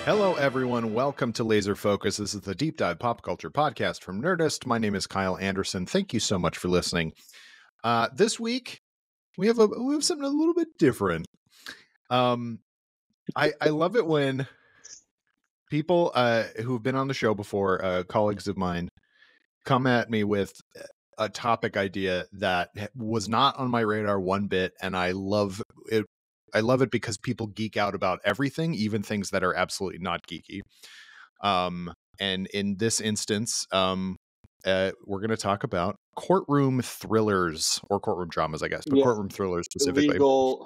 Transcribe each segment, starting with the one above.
Hello, everyone. Welcome to Laser Focus. This is the Deep Dive Pop Culture Podcast from Nerdist. My name is Kyle Anderson. Thank you so much for listening. This week we have something a little bit different. I love it when people who've been on the show before, colleagues of mine, come at me with a topic idea that was not on my radar one bit, and I love it. I love it because people geek out about everything, even things that are absolutely not geeky. And in this instance, we're going to talk about courtroom thrillers or courtroom dramas, I guess, but courtroom thrillers specifically.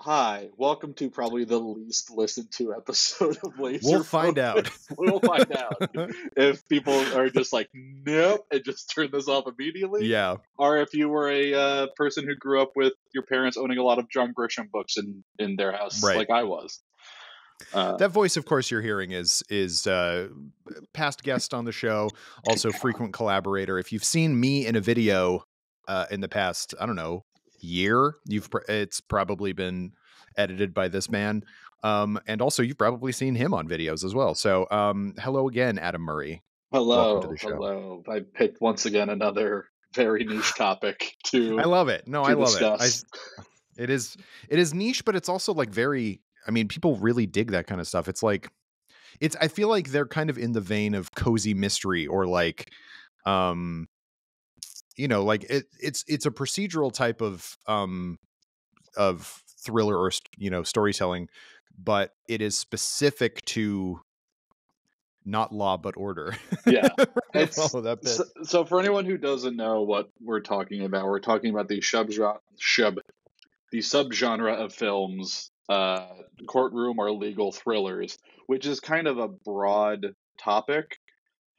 Hi, welcome to probably the least listened to episode of Laser We'll find out. We'll find out if people are just like, nope, and just turn this off immediately. Yeah. Or if you were a person who grew up with your parents owning a lot of John Grisham books in their house, Right. like I was. That voice, of course, you're hearing is past guest on the show, also frequent collaborator. If you've seen me in a video in the past, I don't know, year, it's probably been edited by this man. And also you've probably seen him on videos as well. So hello again, Adam Murray. Welcome to the show. Hello. I picked once again another very niche topic to I love it. No, I love discuss. It is niche, but it's also like very, I mean, people really dig that kind of stuff. It's like, I feel like they're kind of in the vein of cozy mystery or like, like it's a procedural type of thriller or, storytelling, but it is specific to not Law but Order. Yeah. Follow that bit. So for anyone who doesn't know what we're talking about the subgenre of films, courtroom or legal thrillers, which is kind of a broad topic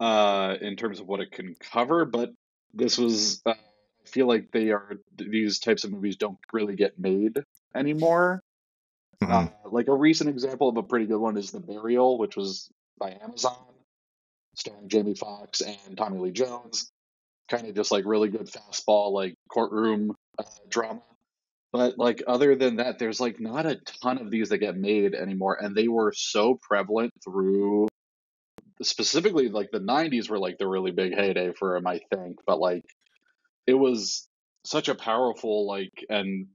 in terms of what it can cover. But this was, I feel like these types of movies don't really get made anymore. Like a recent example of a pretty good one is The Burial, which was by Amazon, starring Jamie Foxx and Tommy Lee Jones. Kind of just like really good fastball, like courtroom drama. But like other than that, there's like not a ton of these that get made anymore, and they were so prevalent through specifically like the 90s were like the really big heyday for them, I think. But like it was such a powerful like and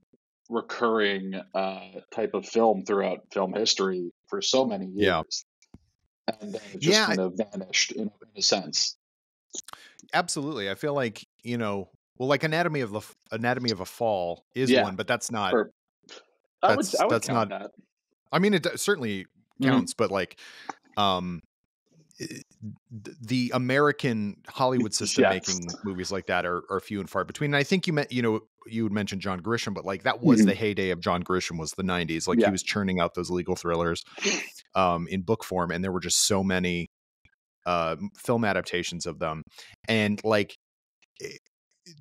recurring type of film throughout film history for so many years. Yeah. And then it just kind of vanished in a sense. Absolutely. I feel like, like Anatomy of a Fall is one, but that's not. I would count that. I mean, it certainly counts, but like, the American Hollywood system making movies like that are few and far between. And I think you would mention John Grisham, but like that was the heyday of John Grisham was the 90s. Like he was churning out those legal thrillers in book form, and there were just so many film adaptations of them. And like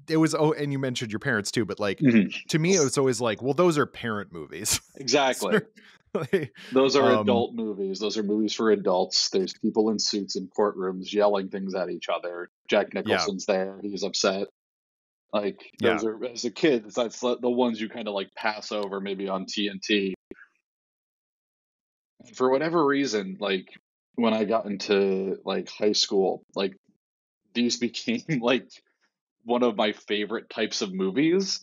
it was, and you mentioned your parents too, but like to me it was always like, well, those are parent movies. Exactly. Those are adult movies. Those are movies for adults. There's people in suits in courtrooms yelling things at each other. Jack Nicholson's there. He's upset. Like those are, as a kid, that's the ones you kind of like pass over maybe on TNT. And for whatever reason, like when I got into like high school, like these became like one of my favorite types of movies.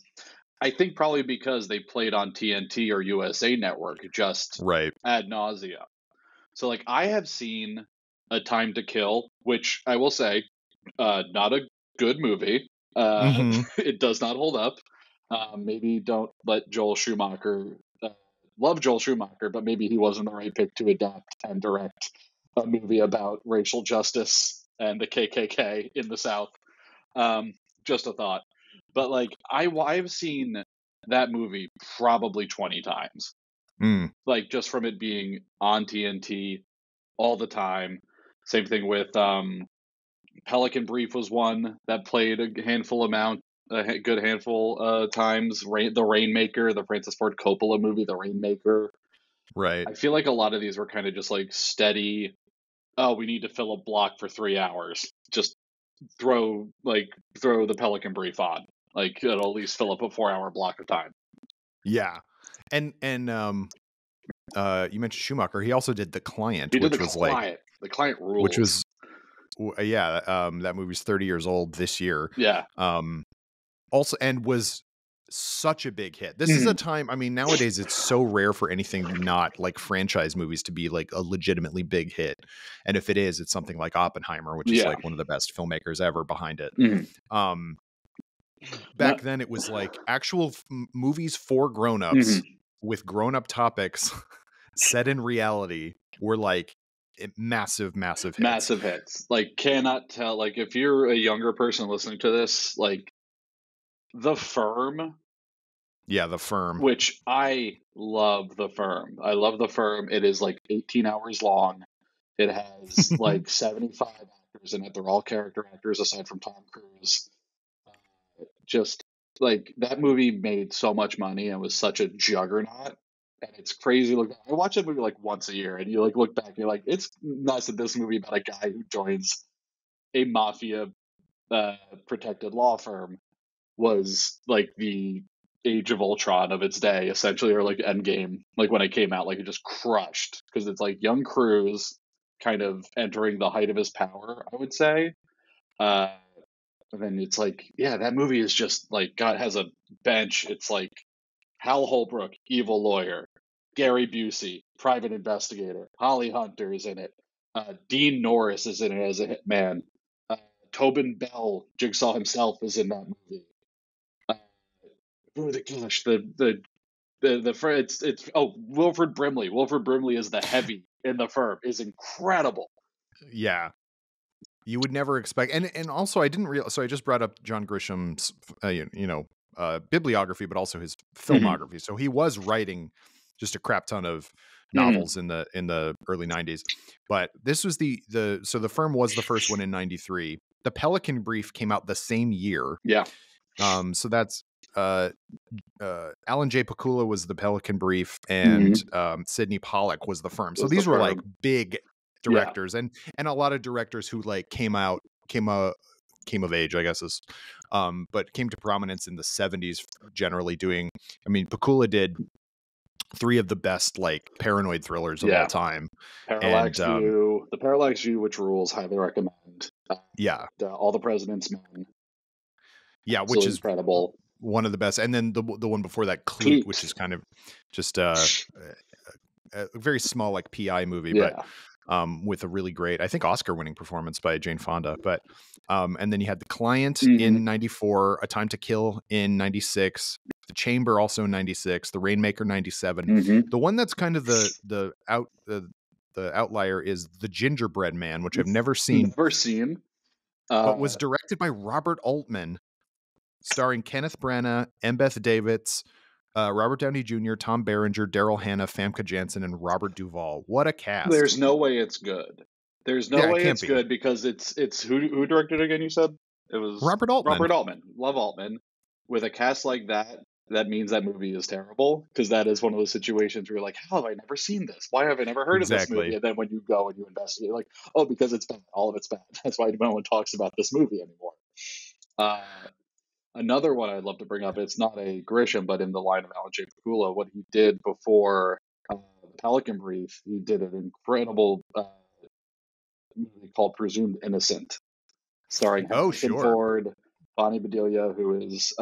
I think probably because they played on TNT or USA Network just ad nauseum. So like I have seen A Time to Kill, which I will say, not a good movie. It does not hold up. Maybe don't let Joel Schumacher love Joel Schumacher, but maybe he wasn't the right pick to adapt and direct a movie about racial justice and the KKK in the South. Just a thought. But like I've seen that movie probably 20 times. Like just from it being on TNT all the time. Same thing with Pelican Brief was one that played a good handful times. The Rainmaker, the Francis Ford Coppola movie, The Rainmaker. Right. I feel like a lot of these were kind of just like steady. Oh, we need to fill a block for 3 hours. Just throw the Pelican Brief on. Like it'll at least fill up a 4-hour block of time. Yeah. And You mentioned Schumacher. He also did The Client, He did which The was like, Client. The Client which rules. was that movie's 30 years old this year. Yeah. Also, and was such a big hit. This is a Mhm. time, I mean, nowadays it's so rare for anything not like franchise movies to be like a legitimately big hit. And if it is, it's something like Oppenheimer, which is Yeah. like one of the best filmmakers ever behind it. Mhm. Um, No- back then it was like actual movies for grown-ups Mhm. with grown-up topics set in reality were like massive hits. Massive hits. Like, cannot tell. Like, if you're a younger person listening to this, like, The Firm, Yeah, The Firm. which I love The Firm. I love The Firm. It is like 18 hours long. It has like 75 actors in it. They're all character actors aside from Tom Cruise. Just like that movie made so much money and was such a juggernaut. And it's crazy. Look, I watch that movie like once a year, and you like look back, and you're like, it's nuts that this movie about a guy who joins a mafia protected law firm was like the Age of Ultron of its day, essentially, or like Endgame, like when it came out, like it just crushed because it's like young Cruise kind of entering the height of his power, I would say. Uh, and then it's like, yeah, that movie is just like God has a bench. It's like Hal Holbrook, evil lawyer, Gary Busey, private investigator, Holly Hunter is in it, Dean Norris is in it as a hitman, uh, Tobin Bell, Jigsaw himself, is in that movie. Uh, oh the gosh, it's Wilford Brimley. Wilford Brimley is the heavy in The Firm is incredible. Yeah. You would never expect, and also I didn't realize. So I just brought up John Grisham's, bibliography, but also his Mhm. filmography. So he was writing just a crap ton of Mhm. novels in the early '90s. But this was so The Firm was the first one in '93. The Pelican Brief came out the same year. Yeah. So that's uh, Alan J. Pakula was the Pelican Brief, and Mhm. Sidney Pollack was The Firm. So Was The these were like Firm. big Yeah. directors, and a lot of directors who like came of age, I guess is, but came to prominence in the '70s. Generally doing, I mean, Pakula did three of the best like paranoid thrillers of all Yeah. time, and Parallax View. The Parallax View, which rules, highly recommend. yeah, All the President's Men. which Absolutely is incredible. one of the best. And then the one before that, Clute, which Clute. is kind of just a very small like PI movie, but Yeah. with a really great, I think, Oscar-winning performance by Jane Fonda. But and then you had The Client Mhm. in '94, A Time to Kill in '96, The Chamber also in '96, The Rainmaker '97. Mhm. The one that's kind of the outlier is The Gingerbread Man, which I've never seen, Never seen. but was Uh, directed by Robert Altman, starring Kenneth Branagh, Embeth Davidtz, Robert Downey Jr., Tom Berenger, Daryl Hannah, Famke Janssen, and Robert Duvall. What a cast! there's no way it's good. There's no Yeah, it way can't it's be. good because it's who directed it again? You said it was Robert Altman. Robert Altman. Love Altman. With a cast like that, that means that movie is terrible because that is one of those situations where you're like, how have I never seen this? Why have I never heard of this movie? Exactly. And then when you go and you investigate, you're like, oh, because it's bad. All of it's bad. That's why no one talks about this movie anymore. Uh, Another one I'd love to bring up, it's not a Grisham, but in the line of Alan J. Pakula, what he did before the Pelican Brief, he did an incredible movie called Presumed Innocent, starring Oh, Harrison sure. Ford, Bonnie Bedelia, who is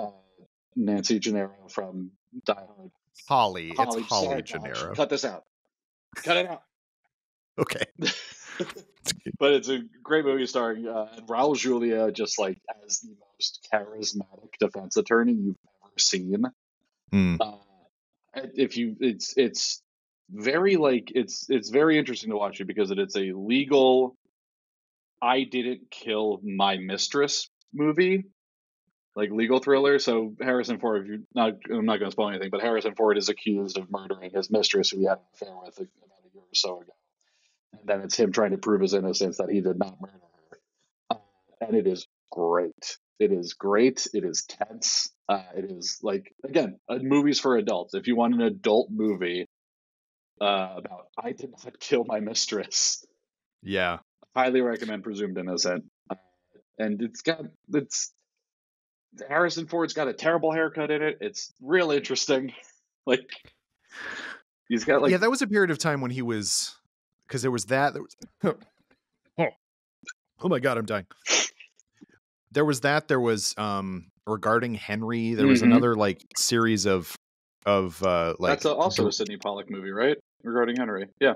Nancy Gennaro from Die Hard. Holly. It's Holly, Holly sorry, Josh, Gennaro. cut this out. Cut it out. Okay. But it's a great movie starring Raul Julia, just like as the most charismatic defense attorney you've ever seen. Hmm. Uh, if you, it's very like it's very interesting to watch it because it's a legal. I didn't kill my mistress movie, like legal thriller. So Harrison Ford, if you not, I'm not going to spoil anything, but Harrison Ford is accused of murdering his mistress, who he had an affair with about a year or so ago, and then it's him trying to prove his innocence that he did not murder her. And it is great. It is great. It is tense. It is like again, movies for adults. If you want an adult movie about I did not kill my mistress, Yeah. highly recommend Presumed Innocent. And it's Harrison Ford's got a terrible haircut in it. It's real interesting. Like He's got like yeah, that was a period of time when he was, because there was that. There was, oh my God, I'm dying. There was that. There was regarding Henry. There was another like series of like that's also a Sidney Pollack movie, right? Regarding Henry. Yeah.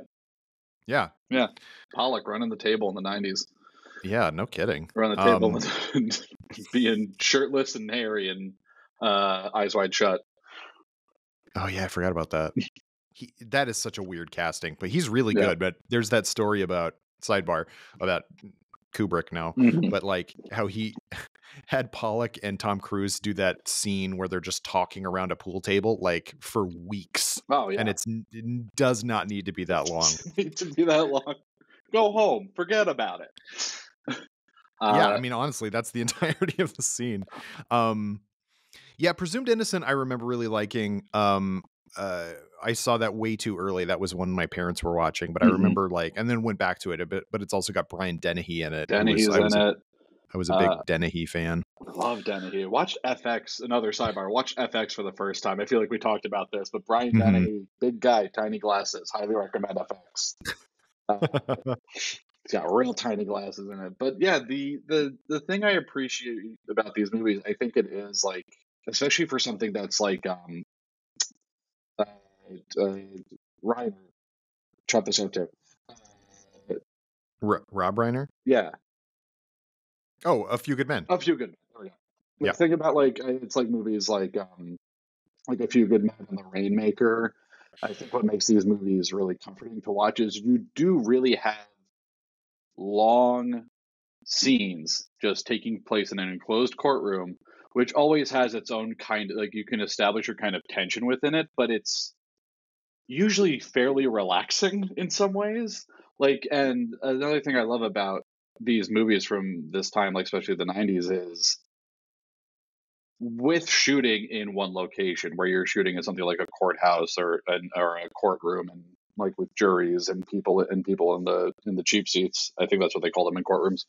yeah. Pollock running the table in the 90s. Yeah, no kidding. Run the table and being shirtless and hairy and Eyes Wide Shut. Oh yeah, I forgot about that. That is such a weird casting, but he's really Yeah. good. But there's that story about sidebar about Kubrick now, Mhm. but like how he had Pollock and Tom Cruise do that scene where they're just talking around a pool table like for weeks. Oh yeah. And it does not need to be that long. Doesn't need to be that long. Go home. Forget about it. Yeah, I mean, honestly, that's the entirety of the scene. Yeah, Presumed Innocent, I remember really liking. I saw that way too early. That was when my parents were watching, but I remember like, and then went back to it a bit. But it's also got Brian Dennehy in it. Dennehy's in it. I was a big Dennehy fan. I love Dennehy. Watch FX. Another sidebar. Watch FX for the first time. I feel like we talked about this, but Brian Dennehy, big guy, tiny glasses. Highly recommend FX. It's got real tiny glasses in it. But yeah, the thing I appreciate about these movies, I think it is like, especially for something that's like Reiner, Trump is too. Rob Reiner? Yeah. Oh, A Few Good Men. A Few Good Men. There we go. Yeah. Think about like it's like movies like A Few Good Men and The Rainmaker. I think what makes these movies really comforting to watch is you do really have long scenes just taking place in an enclosed courtroom, which always has its own kind of like you can establish your kind of tension within it, but it's usually fairly relaxing in some ways. Like, and another thing I love about these movies from this time, like especially the 90s, is with shooting in one location where you're shooting in something like a courthouse or a courtroom, and like with juries and people in the cheap seats. I think that's what they call them in courtrooms.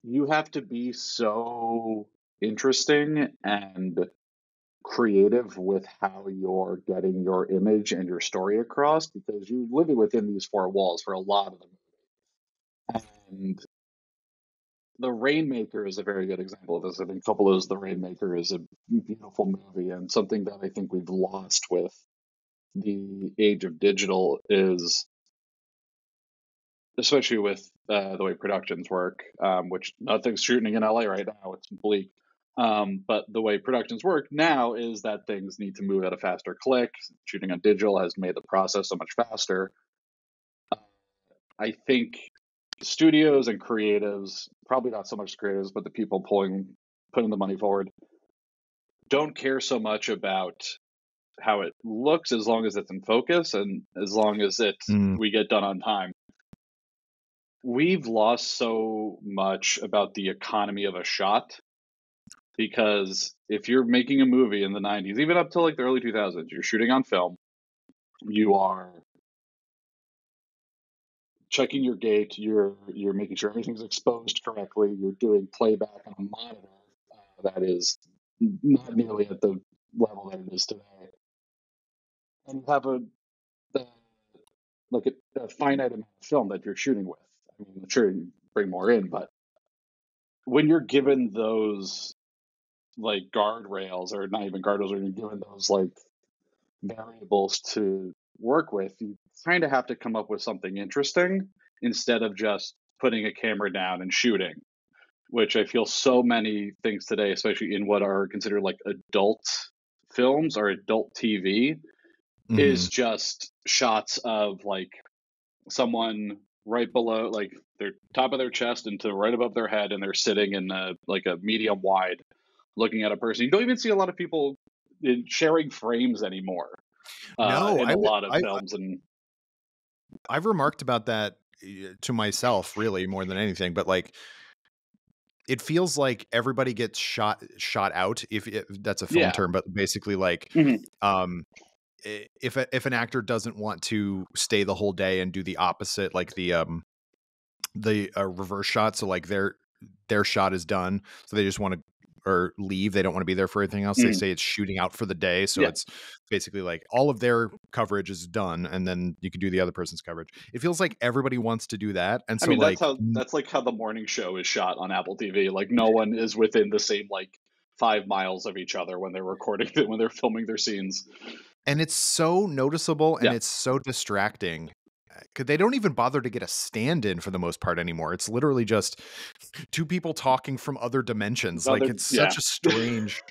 You have to be so interesting and creative with how you're getting your image and your story across, because you're living within these four walls for a lot of them. And The Rainmaker is a very good example of this. I think Coppola's The Rainmaker is a beautiful movie, and something that I think we've lost with the age of digital is, especially with the way productions work, which nothing's shooting in LA right now, it's bleak. But the way productions work now is that things need to move at a faster click. Shooting on digital has made the process so much faster. I think studios and creatives, probably not so much creatives, but the people putting the money forward, don't care so much about how it looks as long as it's in focus and as long as we get done on time. We've lost so much about the economy of a shot, because if you're making a movie in the 90s, even up to like the early 2000s, you're shooting on film, you are checking your gate, you're making sure everything's exposed correctly, you're doing playback on a monitor that is not nearly at the level that it is today, and you have a finite amount of film that you're shooting with. I mean, I'm sure you bring more in, but when you're given those like guardrails, or not even guardrails, or you're given those like variables to work with, you kind of have to come up with something interesting instead of just putting a camera down and shooting, which I feel so many things today, especially in what are considered like adult films or adult TV, is just shots of like someone right below, like their top of their chest and to right above their head, and they're sitting in like a medium wide looking at a person. You don't even see a lot of people sharing frames anymore No, in a lot of films. And I've remarked about that to myself really more than anything, but like it feels like everybody gets shot out, if that's a film term, but basically like if an actor doesn't want to stay the whole day and do the opposite, like the reverse shot, so like their shot is done, so they just want to, or leave. They don't want to be there for anything else. They say it's shooting out for the day. So it's basically like all of their coverage is done, and then you can do the other person's coverage. It feels like everybody wants to do that. And I so mean, like that's like how the morning show is shot on Apple TV. Like no one is within the same like 5 miles of each other when they're recording it, when they're filming their scenes. and it's so noticeable and it's so distracting. Cause they don't even bother to get a stand-in for the most part anymore. It's literally just two people talking from other dimensions. Like it's such a strange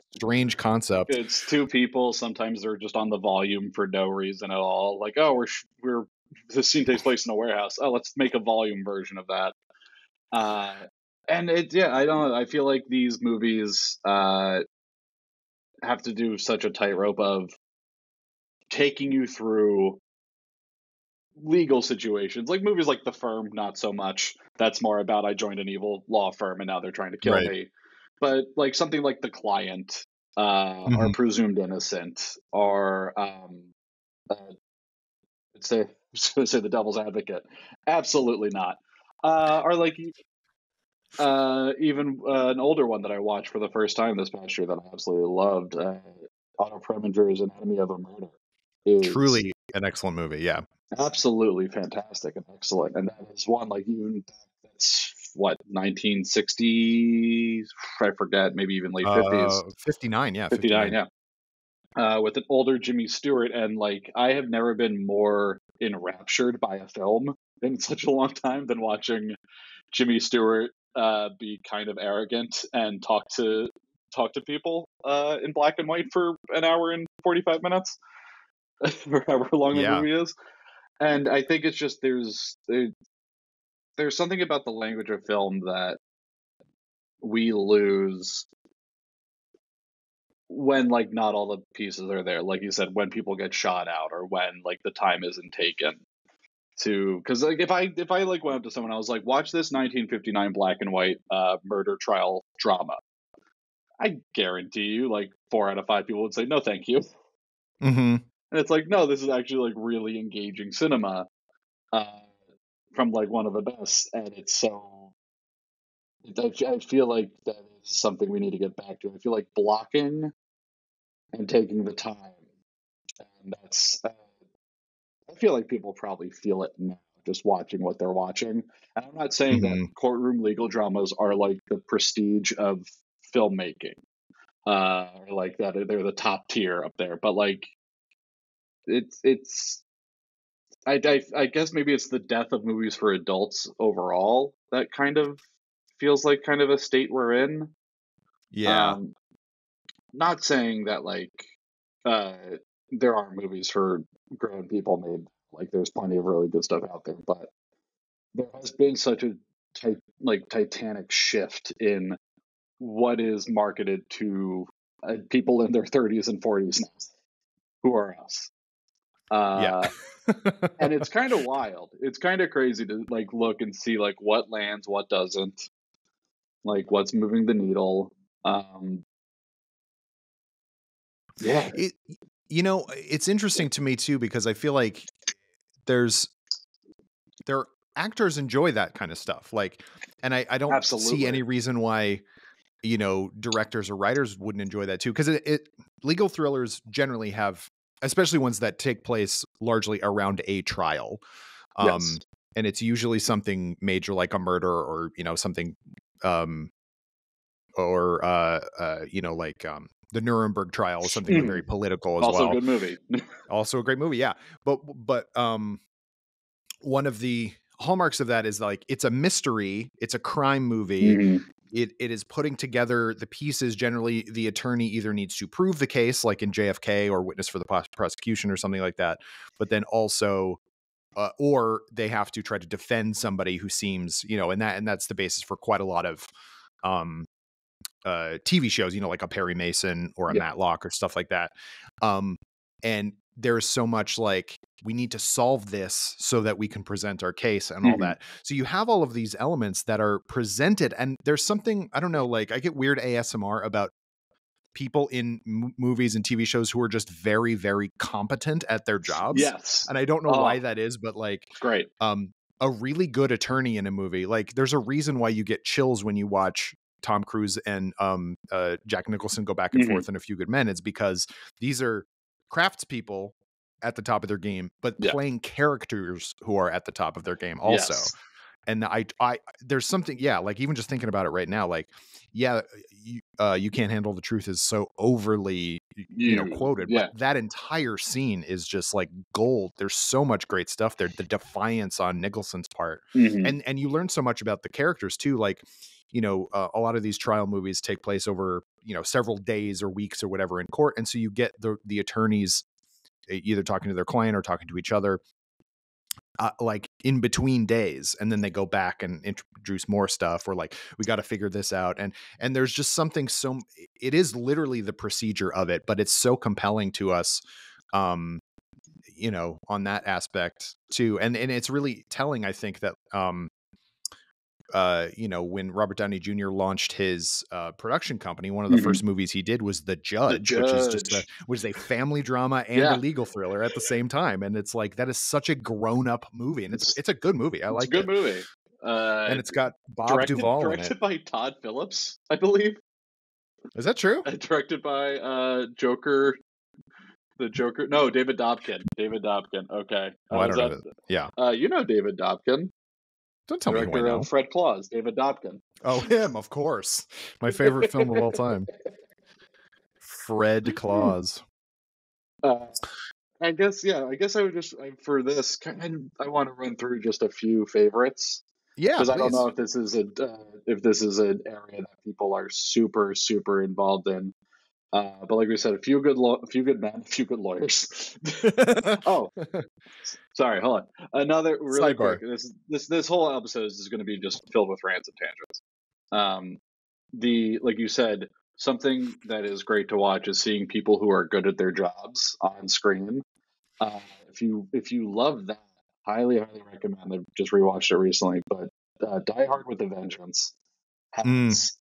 concept. It's two people. Sometimes they're just on the volume for no reason at all. Like, oh, we're this scene takes place in a warehouse. Oh, let's make a volume version of that. And I don't know. I feel like these movies have to do such a tightrope of taking you through legal situations. Like movies like The Firm, not so much. That's more about I joined an evil law firm and now they're trying to kill me. But like something like The Client, or Presumed Innocent, or say The Devil's Advocate. Absolutely not. Or like even an older one that I watched for the first time this past year that I absolutely loved, Otto Preminger's Anatomy of a Murder. Truly an excellent movie, yeah. Absolutely fantastic and excellent. And that is one like even that's what 1960s, I forget, maybe even late 50s. 59, yeah. 59, yeah. With an older Jimmy Stewart, and like I have never been more enraptured by a film in such a long time than watching Jimmy Stewart be kind of arrogant and talk to people in black and white for an hour and 45 minutes, or however long the movie is. And I think it's just there's something about the language of film that we lose when like not all the pieces are there. Like you said, when people get shot out, or when like the time isn't taken to, because like if I like went up to someone, I was like, watch this 1959 black and white murder trial drama, I guarantee you like 4 out of 5 people would say no thank you. And it's like, no, this is actually like really engaging cinema from like one of the best. And it's so I feel like that is something we need to get back to. I feel like blocking and taking the time, and that's I feel like people probably feel it now just watching what they're watching. And I'm not saying that courtroom legal dramas are like the prestige of filmmaking, or like that they're the top tier up there, but like it's I guess maybe it's the death of movies for adults overall that kind of feels like kind of a state we're in. Not saying that like there are movies for grown people made, like there's plenty of really good stuff out there, but there has been such a titanic shift in what is marketed to people in their 30s and 40s now, who are us. And it's kind of wild. It's kind of crazy to like look and see like what lands, what doesn't, like what's moving the needle. It's interesting to me too, because I feel like their actors enjoy that kind of stuff. Like, and I don't see any reason why, directors or writers wouldn't enjoy that too. Cause legal thrillers generally have, especially ones that take place largely around a trial. And it's usually something major like a murder or, something, like, the Nuremberg trial is something very political as well. Also a good movie. Also a great movie. Yeah. But one of the hallmarks of that is like, it's a mystery. It's a crime movie. It is putting together the pieces. Generally, the attorney either needs to prove the case, like in JFK, or witness for the prosecution or something like that. But then also, or they have to try to defend somebody who seems, and that's the basis for quite a lot of TV shows, like a Perry Mason or a Matlock or stuff like that. And there's so much like, we need to solve this so that we can present our case and all that. So you have all of these elements that are presented, and there's something, I don't know, like I get weird ASMR about people in movies and TV shows who are just very, very competent at their jobs. Yes. And I don't know why that is, but like, it's great. A really good attorney in a movie, like there's a reason why you get chills when you watch Tom Cruise and Jack Nicholson go back and forth in A Few Good Men, it's because these are craftspeople at the top of their game, but playing characters who are at the top of their game also. Yes. And I there's something, like even just thinking about it right now, like, you can't handle the truth is so overly, quoted, but that entire scene is just like gold. There's so much great stuff there. The defiance on Nicholson's part, and you learn so much about the characters too. Like, a lot of these trial movies take place over, several days or weeks or whatever in court. And so you get the attorneys either talking to their client or talking to each other, like in between days, and then they go back and introduce more stuff, or like, we got to figure this out. And there's just something, so it is literally the procedure of it, but it's so compelling to us, on that aspect too. And it's really telling, I think, that, when Robert Downey Jr. launched his production company, one of the first movies he did was The Judge, which is just was a family drama and a legal thriller at the same time. And it's like, that is such a grown up movie, and it's a good movie. I like it. It's a good movie. And it's got Bob Duvall in it. Directed by Todd Phillips, I believe. Is that true? Directed by Joker. The Joker. No, David Dobkin. Okay. Oh, I don't know. Yeah. You know David Dobkin. Don't tell me who I know. Director of Fred Claus, David Dobkin. Oh, him, of course. My favorite film of all time. Fred Claus. I guess I would just, for this, I want to run through just a few favorites. Yeah, because I don't know if this is an area that people are super, super involved in. But like we said, a few good men, a few good lawyers. Oh, sorry, hold on. Another really quick. This whole episode is going to be just filled with rants and tangents. Like you said, something that is great to watch is seeing people who are good at their jobs on screen. If you love that, highly recommend. I've just rewatched it recently, but Die Hard with a Vengeance has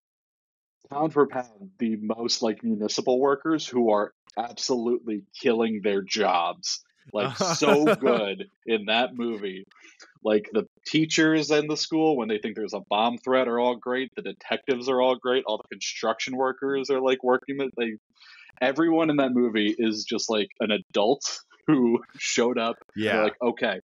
pound for pound the most like municipal workers who are absolutely killing their jobs, like so good in that movie. Like the teachers in the school, when they think there's a bomb threat, are all great. The detectives are all great. All the construction workers are like working. Everyone in that movie is just like an adult who showed up. Yeah. And they're like, okay,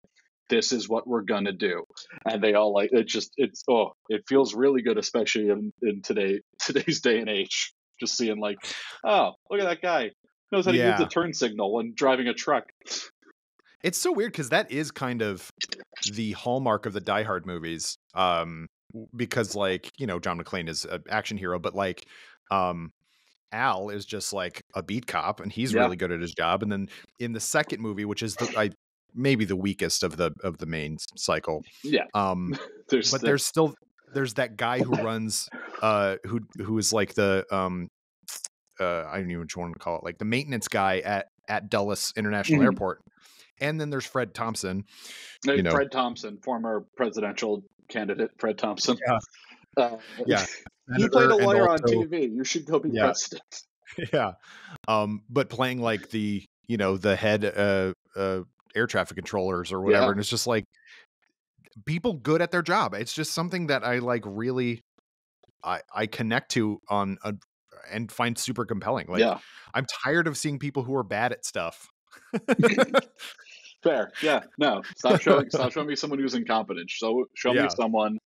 this is what we're gonna do, and they all like it. It feels really good, especially in today's day and age. Just seeing like, oh, look at that guy, knows how to use the turn signal when driving a truck. It's so weird because that is kind of the hallmark of the Die Hard movies. Because like, John McClane is an action hero, but like, Al is just like a beat cop, and he's really good at his job. And then in the second movie, which is maybe the weakest of the main cycle. Yeah. There's that guy who runs, who is like the, I don't even know what you want to call it, like the maintenance guy at Dulles International Airport. And then there's Fred Thompson. Fred Thompson, former presidential candidate, Fred Thompson. Yeah. He played a lawyer on TV. You should go be president. Yeah. But playing like the head, air traffic controllers or whatever. And it's just like people good at their job. It's just something that I like really, I connect to on and find super compelling. Like, I'm tired of seeing people who are bad at stuff. Fair. Yeah. No, stop showing me someone who's incompetent. So show me someone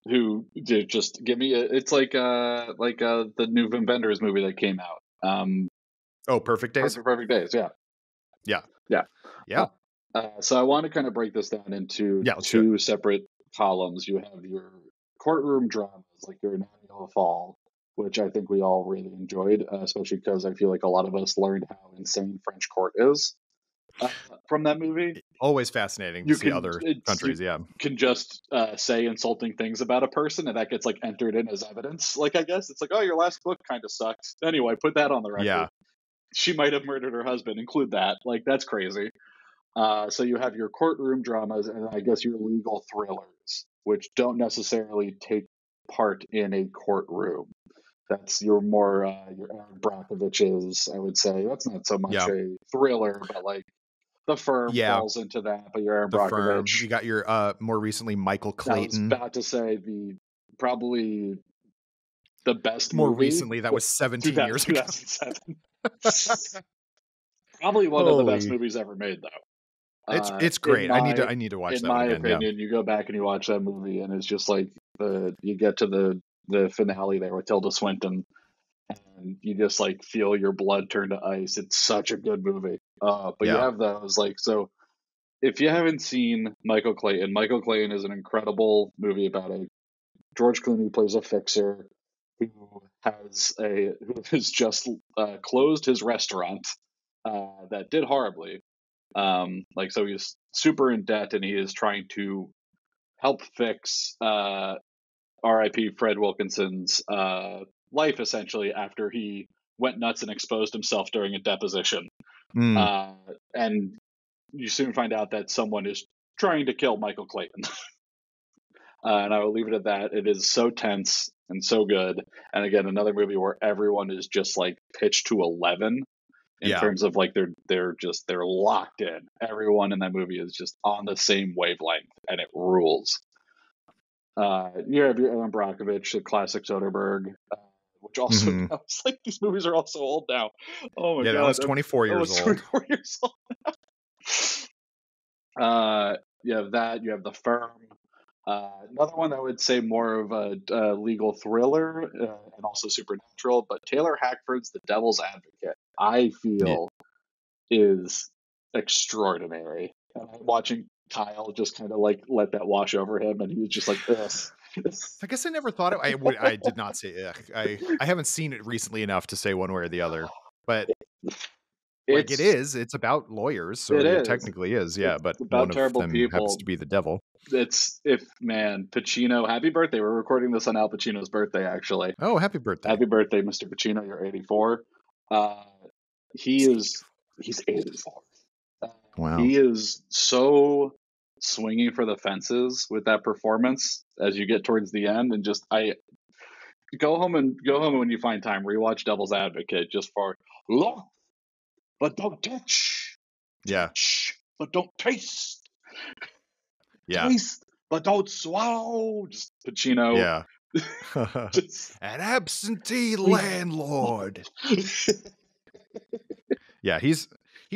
who just give me it's like the new Vim Vendors movie that came out. Perfect Days. Perfect Days. Yeah. So I want to kind of break this down into two separate columns. You have your courtroom dramas, like your Anatomy of a Fall, which I think we all really enjoyed, especially because I feel like a lot of us learned how insane French court is from that movie. Always fascinating to see other countries. You can just say insulting things about a person, and that gets like entered in as evidence. Like, I guess it's like, oh, your last book kind of sucks. Anyway, put that on the record. Yeah. She might have murdered her husband. Include that. Like, that's crazy. So you have your courtroom dramas, and I guess your legal thrillers, which don't necessarily take part in a courtroom. That's your more your Aaron Brockovich's, I would say. That's not so much a thriller, but like The Firm falls into that. But your Aaron Brockovich. You got your more recently Michael Clayton. I was about to say the probably the best More movie. recently, that was 17 years ago. 2007. Probably one of the best movies ever made, though. It's great. I need to watch in that one my again. opinion, you go back and you watch that movie, and it's just like you get to the finale there with Tilda Swinton, and you just like feel your blood turn to ice. It's such a good movie. But you have those like so. If you haven't seen Michael Clayton is an incredible movie about a George Clooney plays a fixer who has just closed his restaurant that did horribly. Like so, he's super in debt, and he is trying to help fix R.I.P. Fred Wilkinson's life essentially after he went nuts and exposed himself during a deposition. And you soon find out that someone is trying to kill Michael Clayton. And I will leave it at that. It is so tense and so good. And again, another movie where everyone is just like pitched to 11 in terms of like they're locked in. Everyone in that movie is just on the same wavelength, and it rules. You have your Aaron Brockovich, the classic Soderbergh, which also I was like, these movies are all so old now. Oh my god, that was 24 years old. 24 years old. You have that. You have The Firm. Another one I would say more of a legal thriller and also supernatural, but Taylor Hackford's The Devil's Advocate, I feel, is extraordinary. And I'm watching Kyle just kind of like let that wash over him, and he was just like, ugh. I guess I never thought it. I did not say ugh. I haven't seen it recently enough to say one way or the other, but like it's about lawyers, so it technically is, yeah. But one of them happens to be the devil. Pacino, happy birthday. We're recording this on Al Pacino's birthday, actually. Oh, happy birthday. Happy birthday, Mr. Pacino. You're 84. He's 84. Wow. He is so swinging for the fences with that performance as you get towards the end, and just go home when you find time, rewatch Devil's Advocate just for look, but don't touch. Yeah. Touch, but don't taste. Yeah. Taste, but don't swallow. Just Pacino. Yeah. An absentee landlord. Yeah, he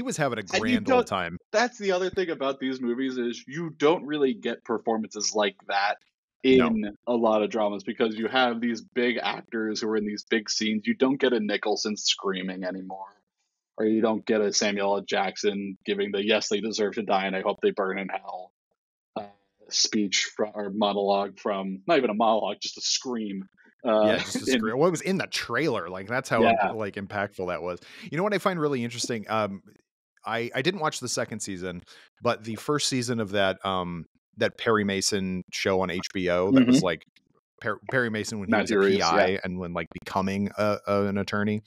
was having a grand old time. That's the other thing about these movies is you don't really get performances like that in a lot of dramas because you have these big actors who are in these big scenes. You don't get a Nicholson screaming anymore, or you don't get a Samuel L. Jackson giving the "yes, they deserve to die and I hope they burn in hell" speech or monologue from, not even a monologue, just a scream. Just a scream. Well, it was in the trailer. Like that's how like impactful that was. You know what I find really interesting? I didn't watch the second season, but the first season of that Perry Mason show on HBO that was like Perry Mason when he was a PI and when like becoming an attorney.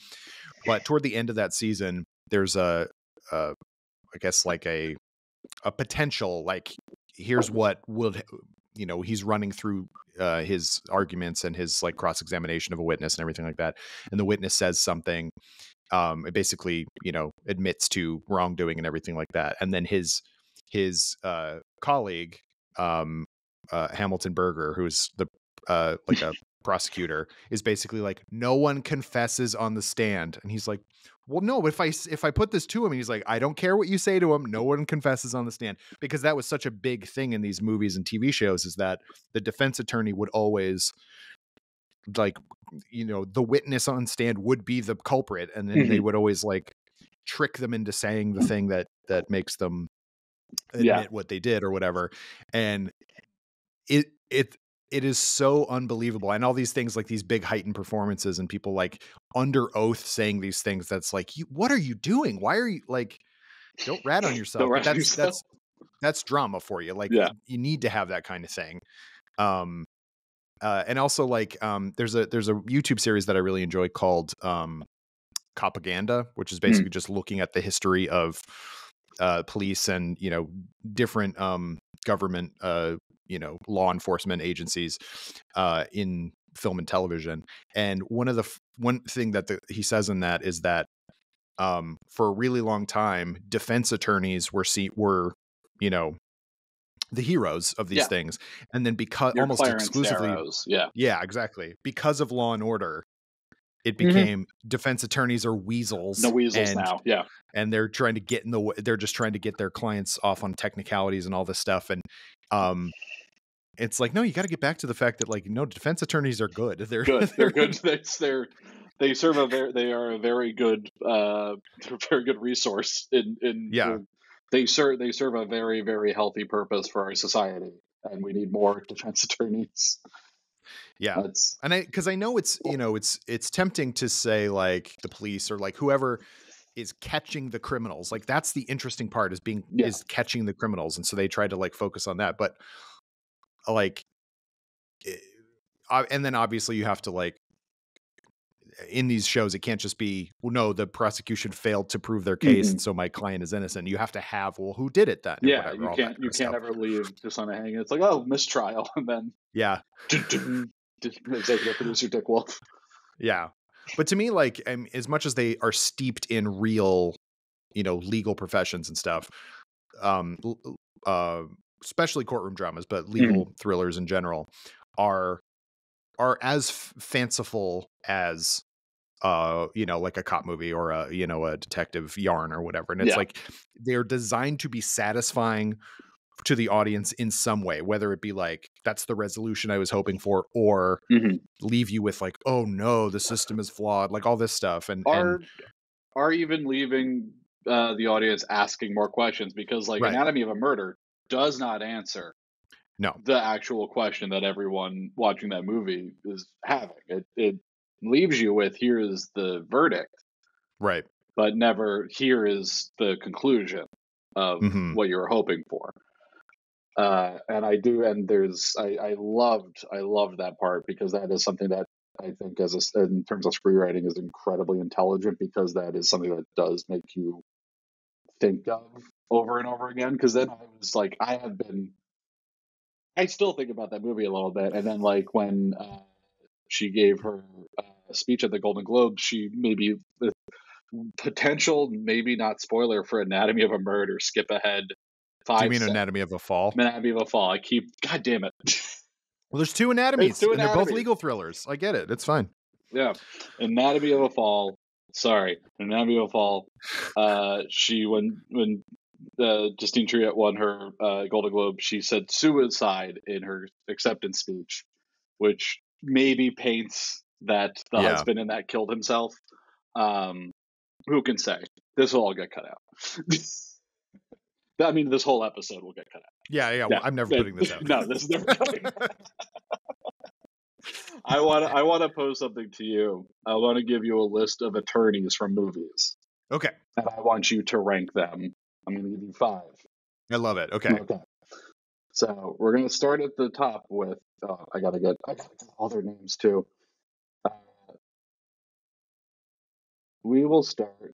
But toward the end of that season, there's I guess like a potential, like here's what would, he's running through his arguments and his like cross-examination of a witness and everything like that. And the witness says something, it basically, admits to wrongdoing and everything like that. And then his colleague, Hamilton Berger, who's the like a prosecutor, is basically like, no one confesses on the stand. And he's like, well, no, but if I put this to him, and he's like, I don't care what you say to him, no one confesses on the stand, because that was such a big thing in these movies and TV shows, is that the defense attorney would always like, the witness on stand would be the culprit, and then they would always like trick them into saying the thing that makes them admit what they did or whatever. And it is so unbelievable. And all these things, like these big heightened performances and people like under oath saying these things, that's like, what are you doing? Why are you like, don't rat on yourself. But that's drama for you. Like you need to have that kind of thing. And also like, there's a YouTube series that I really enjoy called Propaganda, which is basically just looking at the history of police and, different government law enforcement agencies in film and television. And one thing that he says in that is that for a really long time, defense attorneys were the heroes of these Yeah. things, and then because Your almost Clarence exclusively, Darrows. Yeah. yeah, exactly, because of Law and Order, it Mhm. became defense attorneys are weasels, The weasels and now. Yeah. they're trying to get in the way. They're just trying to get their clients off on technicalities and all this stuff, and it's like, no, you got to get back to the fact that, like, no, defense attorneys are good. They're Good. They're good. They serve they are a very good resource yeah, they serve a very, very healthy purpose for our society, and we need more defense attorneys. yeah. That's And because I know it's, it's tempting to say, like, the police or like whoever is catching the criminals, like that's the interesting part, is catching the criminals, and so they try to like focus on that, but like, and then obviously you have to, like, in these shows, it can't just be, well, no, the prosecution failed to prove their case, and so my client is innocent. You have to have, well, who did it then, and yeah. whatever, You all that can't kind of stuff. ever leave just on a hanging. It's like, oh, mistrial, and then Yeah, executive producer Dick Wolf. yeah. But to me, like, as much as they are steeped in real, legal professions and stuff, um, especially courtroom dramas, but legal thrillers in general are as fanciful as like a cop movie or a detective yarn or whatever. And it's like they're designed to be satisfying to the audience in some way, whether it be like, that's the resolution I was hoping for, or leave you with like, oh no, the system is flawed, like all this stuff. And are even leaving the audience asking more questions, because like right. Anatomy of a Murder does not answer No. the actual question that everyone watching that movie is having. It leaves you with, here is the verdict, Right. but never, here is the conclusion of what you were hoping for. And I do, and I loved that part, because that is something that I think, in terms of screenwriting, is incredibly intelligent, because that is something that does make you think of over and over again. Because then I was like, I still think about that movie a little bit, and then like when she gave her speech at the Golden Globes, she maybe the potential, maybe not spoiler for Anatomy of a Murder, skip ahead Do you mean Anatomy of a Fall? Anatomy of a Fall. God damn it. Well, there's two anatomies, and they're both legal thrillers. I get it. It's fine. Yeah. Anatomy of a Fall. Sorry. Anatomy of a Fall. When Justine Triet won her Golden Globe, she said suicide in her acceptance speech, which maybe paints that the husband in that killed himself. Who can say? This will all get cut out. I mean, this whole episode will get cut out. Yeah. Well, I'm never putting this out. No, this is never coming out. I want to pose something to you. I want to give you a list of attorneys from movies. Okay. And I want you to rank them. I'm going to give you 5. I love it. Okay. So we're going to start at the top with. I gotta get all their names too. We will start.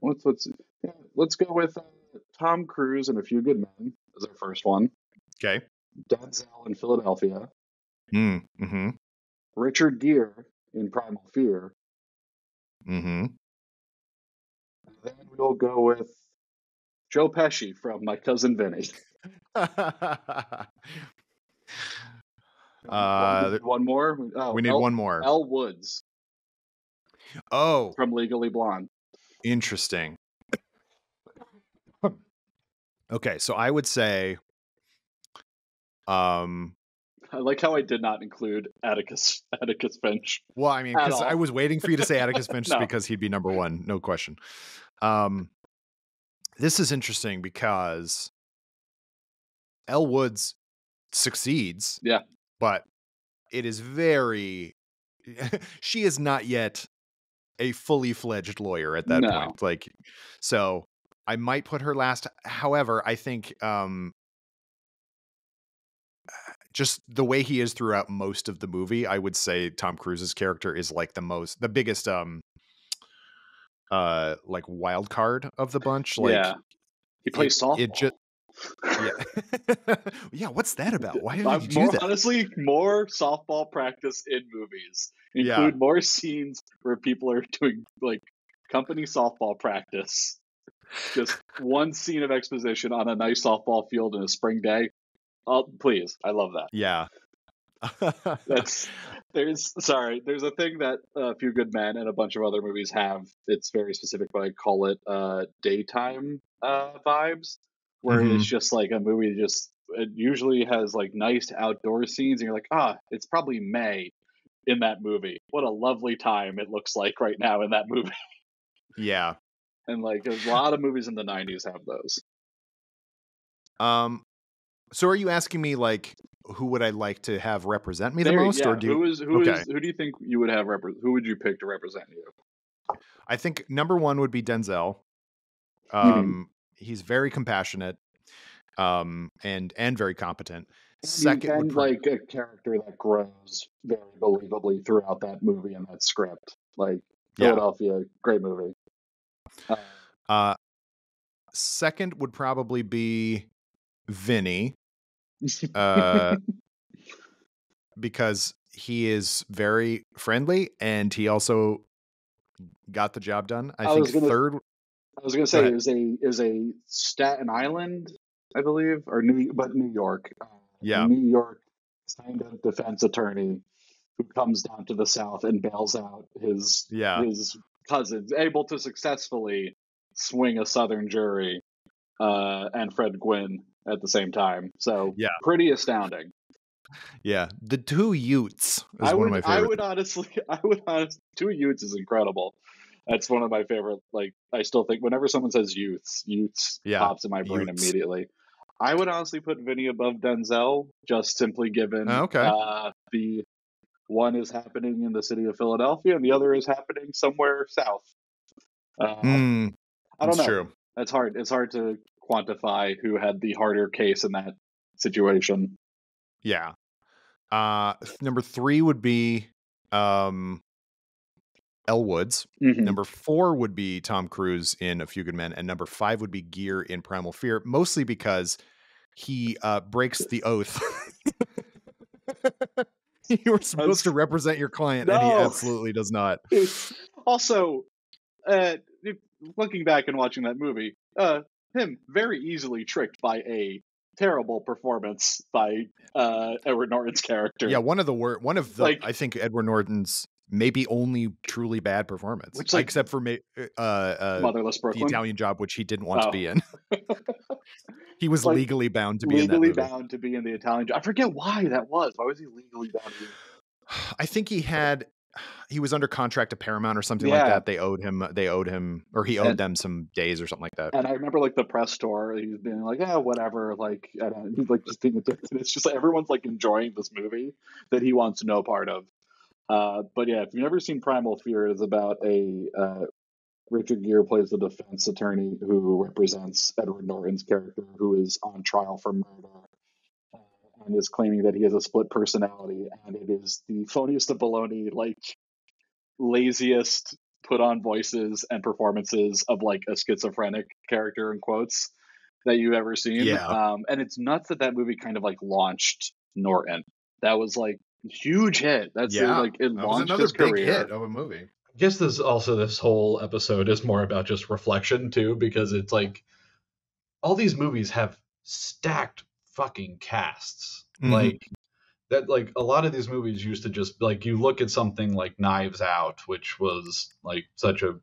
Let's go with Tom Cruise and A Few Good Men as our first one. Okay. Denzel in Philadelphia. Mm-hmm. Richard Gere in Primal Fear. Mm-hmm. And then we'll go with Joe Pesci from My Cousin Vinny. One more? We need one more. Elle Woods. Oh. From Legally Blonde. Interesting. Okay, so I would say I like how I did not include Atticus Finch. Well, I mean, because I was waiting for you to say Atticus Finch because he'd be number one, no question. This is interesting because Elle Woods succeeds. Yeah. But it is very she is not yet a fully fledged lawyer at that point. Like, so I might put her last. However, I think just the way he is throughout most of the movie, I would say Tom Cruise's character is like the biggest like wild card of the bunch. Like, he plays softball. Yeah. What's that about? Why did you do that? Honestly, more softball practice in movies. Include more scenes where people are doing like company softball practice. Just one scene of exposition on a nice softball field in a spring day. Oh, please. I love that. Yeah. There's a thing that A Few Good Men and a bunch of other movies have. It's very specific, but I call it daytime vibes, where it's just like a movie. It usually has like nice outdoor scenes, and you're like, it's probably May in that movie. What a lovely time it looks like right now in that movie. Yeah. And like a lot of movies in the '90s have those. So are you asking me like who would I like to have represent me the most, Yeah. or do you... Who do you think you would have who would you pick to represent you? I think number one would be Denzel. He's very compassionate, and very competent. Second would like a character that grows very believably throughout that movie and that script. Like Philadelphia, great movie. Second would probably be Vinny, because he is very friendly and he also got the job done. I think third. I was going to say is a Staten Island, I believe, or New York. New York kind of defense attorney who comes down to the South and bails out his cousins, able to successfully swing a Southern jury, and Fred Gwynn at the same time. So pretty astounding. Yeah, the Two Utes is one of my favorites. I would honestly, Two Utes is incredible. That's one of my favorite. Like, I still think whenever someone says Utes pops in my brain immediately. I would honestly put Vinny above Denzel, just simply given the one is happening in the city of Philadelphia and the other is happening somewhere south. I don't know. True. That's hard. It's hard to quantify who had the harder case in that situation. Yeah. Number three would be Elle Woods. Number four would be Tom Cruise in A Few Good Men, and number five would be Gere in Primal Fear, mostly because he breaks the oath. You were supposed to represent your client, and he absolutely does not. Also, looking back and watching that movie, him very easily tricked by a terrible performance by Edward Norton's character. Yeah, one of I think Edward Norton's maybe only truly bad performance, except for Motherless Brooklyn, the Italian Job, which he didn't want to be in. He was legally bound to be in that movie. Bound to be in the Italian Job. I forget why that was. Why was he legally bound to be? I think he was under contract to Paramount or something like that. They owed him, or he owed them some days or something like that. And I remember like the press tour, he's being like, whatever. Like, I don't know. He's like just being it's just like everyone's like enjoying this movie that he wants no part of. But yeah, if you've never seen Primal Fear, it is about Richard Gere plays the defense attorney who represents Edward Norton's character, who is on trial for murder and is claiming that he has a split personality, and it is the phoniest of baloney, like laziest put on voices and performances of like a schizophrenic character in quotes that you've ever seen. And it's nuts that movie kind of like launched Norton. That was like huge hit. It launched another his big career. hit of a movie. I guess this whole episode is more about just reflection too, because it's like all these movies have stacked fucking casts. Like that, like a lot of these movies used to just like, you look at something like Knives Out, which was like such a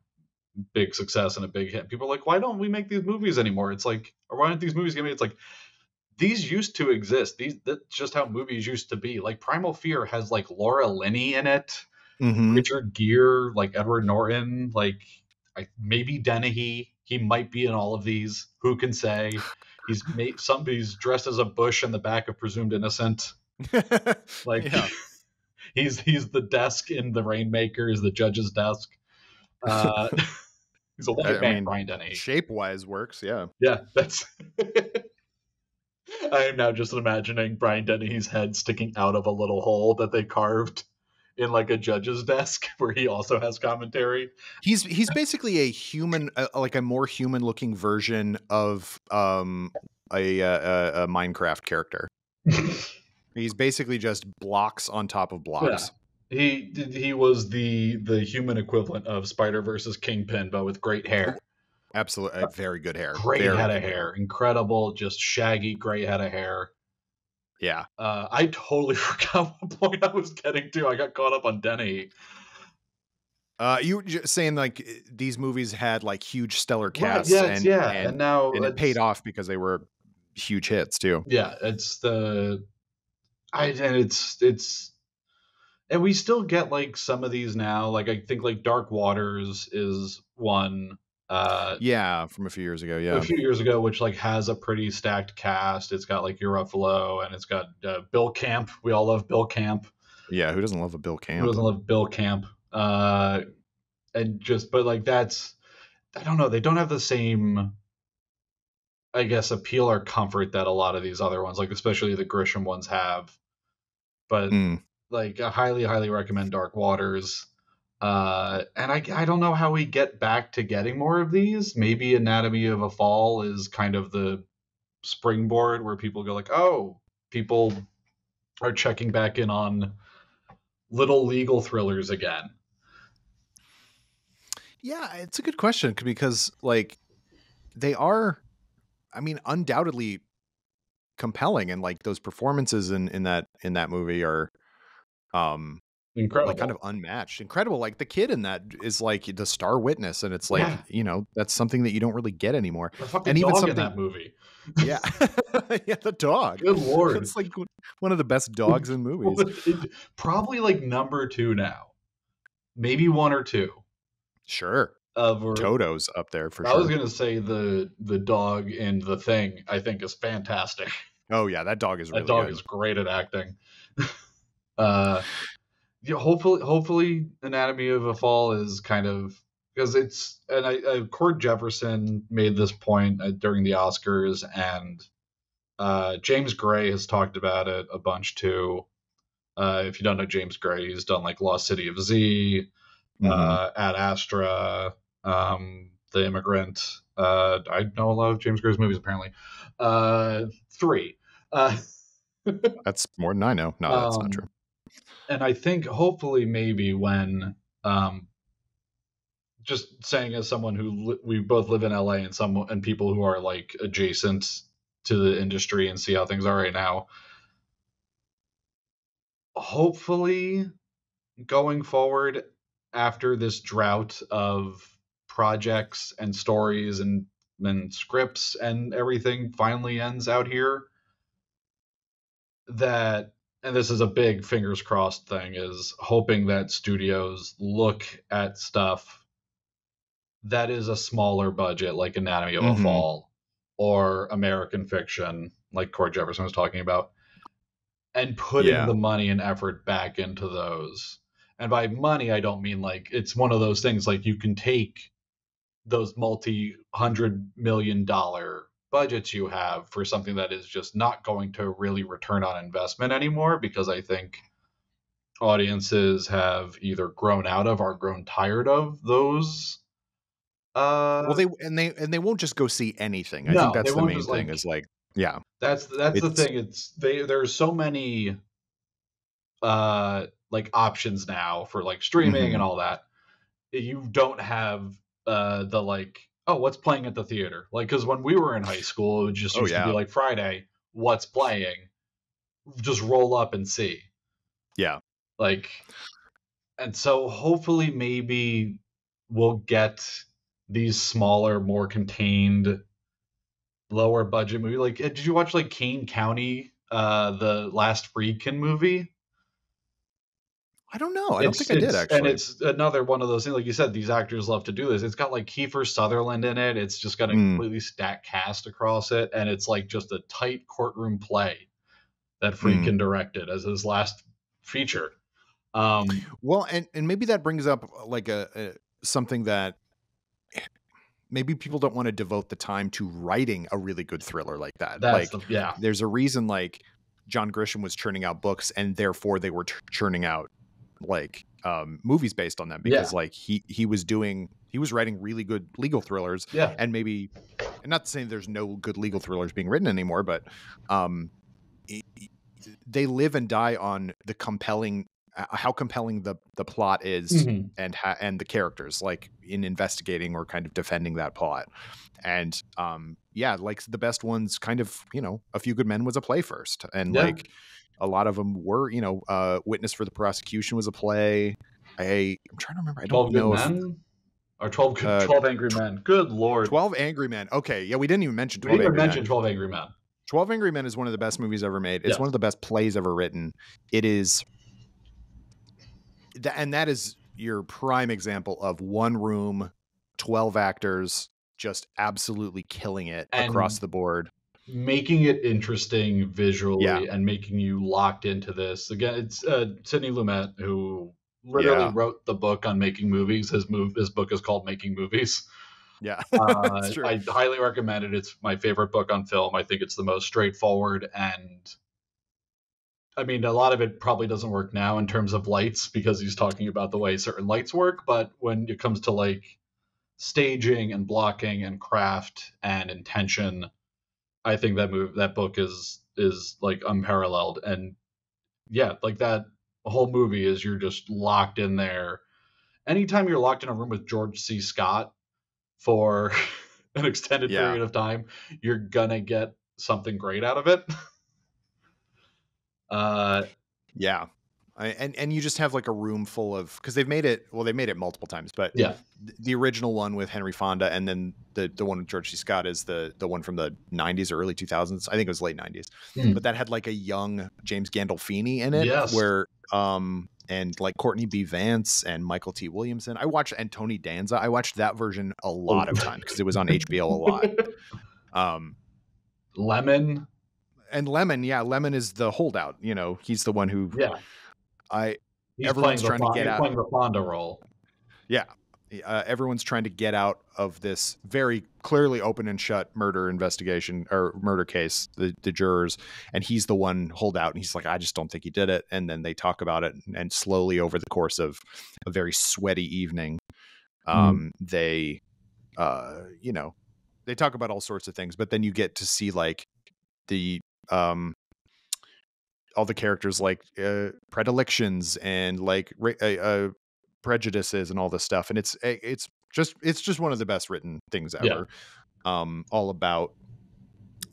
big success and a big hit. People are like, why don't we make these movies anymore? It's like, or why aren't these movies getting made? It's like, these used to exist. That's just how movies used to be. Like Primal Fear has like Laura Linney in it, Richard Gere, like Edward Norton, like maybe Dennehy. He might be in all of these. Who can say? He's dressed as a bush in the back of Presumed Innocent. Like he's the desk in The Rainmaker, is the judge's desk. He's a white man, Brian Dennehy. Shape wise works, yeah. That's. I am now just imagining Brian Dennehy's head sticking out of a little hole that they carved in like a judge's desk where he also has commentary. He's basically a human, like a more human looking version of a Minecraft character. He's basically just blocks on top of blocks. He was the human equivalent of Spider versus Kingpin, but with great hair. Absolutely, very good hair. Great Very head good of hair. Incredible, just shaggy gray head of hair. Yeah. I totally forgot what point I was getting to. I got caught up on Denny. You were just saying like these movies had like huge stellar Right, casts, yes, yeah, and now it paid off because they were huge hits too. Yeah, it's and we still get like some of these now. Like I think like Dark Waters is one Yeah, from a few years ago. a Yeah, few years ago, which like has a pretty stacked cast. It's got like Ruffalo and it's got Bill Camp. We all love Bill Camp. yeah. Who doesn't love a Bill Who Camp? doesn't love Bill Camp? And just but like that's I don't know. They don't have the same, I guess, appeal or comfort that a lot of these other ones, like especially the Grisham ones, have. But Mm. like I highly recommend Dark Waters. And I don't know how we get back to getting more of these. Maybe Anatomy of a Fall is kind of the springboard where people go like, oh, people are checking back in on little legal thrillers again. Yeah, it's a good question because like they are, I mean, undoubtedly compelling, and like those performances in that movie are Incredible. like kind of unmatched, incredible. Like the kid in that is like the star witness, and it's like that's something that you don't really get anymore. The fucking And even dog something in that movie. Yeah, yeah, the dog. Good lord, it's like one of the best dogs in movies. Probably like number 2 now, maybe 1 or 2. Sure, Toto's up there for sure. I was gonna say the dog in The Thing, I think, is fantastic. Oh yeah, that dog is really that dog good. is great at acting. Hopefully Anatomy of a Fall is kind of, because it's, and Cord Jefferson made this point during the Oscars, and James Gray has talked about it a bunch too. If you don't know James Gray, he's done like Lost City of Z, Ad Astra, The Immigrant. I know a lot of James Gray's movies apparently. 3. That's more than I know. No, that's not true. And I think hopefully maybe when just saying as someone who we both live in LA and people who are like adjacent to the industry and see how things are right now, hopefully going forward after this drought of projects and stories and scripts and everything finally ends out here, that, and this is a big fingers crossed thing, is hoping that studios look at stuff that is a smaller budget, like Anatomy of a Fall or American Fiction, like Cord Jefferson was talking about, and putting the money and effort back into those. And by money, I don't mean like it's one of those things like you can take those multi-$100 million budgets you have for something that is just not going to really return on investment anymore, because I think audiences have either grown out of or grown tired of those. Well, they won't just go see anything. I No, think that's they the won't main just, thing. like, Is like, yeah, that's the thing. It's there's so many like options now for like streaming and all that. You don't have the like, oh, what's playing at the theater? Like, because when we were in high school, it just used to be like Friday, what's playing? Just roll up and see. Yeah. Like, and so hopefully maybe we'll get these smaller, more contained, lower budget movie. Like, did you watch like Kane County, the last Friedkin movie? I don't know. I don't think I did, actually. And it's another one of those things, like you said, these actors love to do this. It's got like Kiefer Sutherland in it. It's just got a completely stacked cast across it, and it's like just a tight courtroom play that Friedkin directed as his last feature. Well, and maybe that brings up like a something that maybe people don't want to devote the time to writing a really good thriller like that. There's a reason like John Grisham was churning out books, and therefore they were churning out like movies based on them, because like he was writing really good legal thrillers, and maybe, and not saying there's no good legal thrillers being written anymore, but they live and die on the compelling how compelling the plot is, Mhm. and the characters, like in investigating or kind of defending that plot. And like the best ones, kind of, A Few Good Men was a play first, and Yeah. like a lot of them were, Witness for the Prosecution was a play. I'm trying to remember. I don't 12 Good know if Men or 12 uh 12 Angry Men. Good lord. 12 Angry Men. Okay, yeah, we didn't even mention We 12 didn't even Angry Men. mention 12 Angry Men. 12 Angry Men is one of the best movies ever made. It's Yes. one of the best plays ever written. It is, and that is your prime example of one room, 12 actors, just absolutely killing it across the board. Making it interesting visually, Yeah. and making you locked into this. Again, it's Sidney Lumet, who literally wrote the book on making movies. His book is called Making Movies. Yeah, that's true. I highly recommend it. It's my favorite book on film. I think it's the most straightforward, and I mean, a lot of it probably doesn't work now in terms of lights, because he's talking about the way certain lights work. But when it comes to like staging and blocking and craft and intention, I think that book is like unparalleled. And yeah, like that whole movie is, you're just locked in there. Anytime you're locked in a room with George C. Scott for an extended period of time, you're gonna get something great out of it. And you just have like a room full of, because they made it multiple times, but yeah, the original one with Henry Fonda, and then the one with George C. Scott is the one from the 90s or early 2000s. I think it was late 90s, but that had like a young James Gandolfini in it. Yes. Where and like Courtney B. Vance and Michael T. Williamson. And Tony Danza. I watched that version a lot of times because it was on HBO a lot. Lemon. And Lemon, Lemon is the holdout. He's the one who everyone's trying to get out. Playing the Fonda role. Yeah. Everyone's trying to get out of this very clearly open and shut murder investigation or murder case, the jurors, and he's the one holdout, and he's like, I just don't think he did it. And then they talk about it, and slowly over the course of a very sweaty evening, they talk about all sorts of things, but then you get to see like the all the characters, like predilections and like prejudices and all this stuff, and it's just one of the best written things ever. All about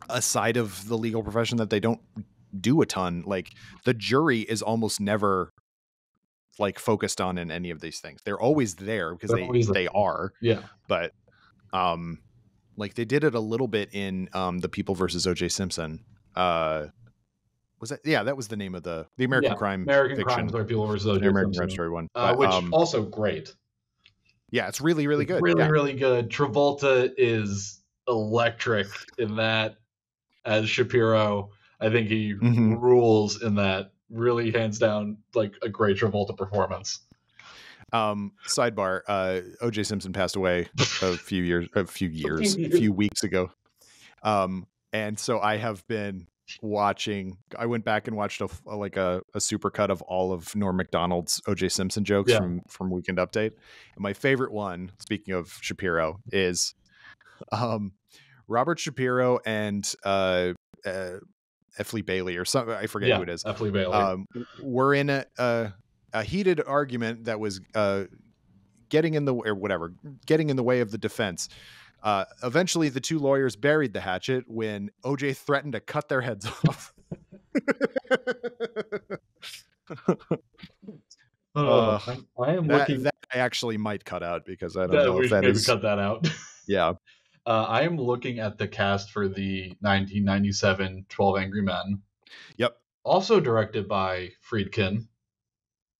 a side of the legal profession that they don't do a ton. Like the jury is almost never like focused on in any of these things. They're always there because they are. Yeah. But like they did it a little bit in the People versus O.J. Simpson. Was that? Yeah, that was the name of the American Crime American fiction. Crime People versus O.J. American Simpson. Crime Story one, which also great. Yeah, it's really, really good. Really good. Travolta is electric in that as Shapiro. I think he rules in that. Really, hands down, like a great Travolta performance. Sidebar: O.J. Simpson passed away a few weeks ago. And so I have been watching. I went back and watched a supercut of all of Norm Macdonald's O.J. Simpson jokes from Weekend Update. And my favorite one, speaking of Shapiro, is Robert Shapiro and Effley Bailey or something. I forget who it is. Effley Bailey. We're in a heated argument that was getting in the way of the defense. Eventually, the two lawyers buried the hatchet when OJ threatened to cut their heads off. I am looking. That I actually might cut out because I don't know if that maybe is. Cut that out. Yeah. I am looking at the cast for the 1997 12 Angry Men. Yep. Also directed by Friedkin.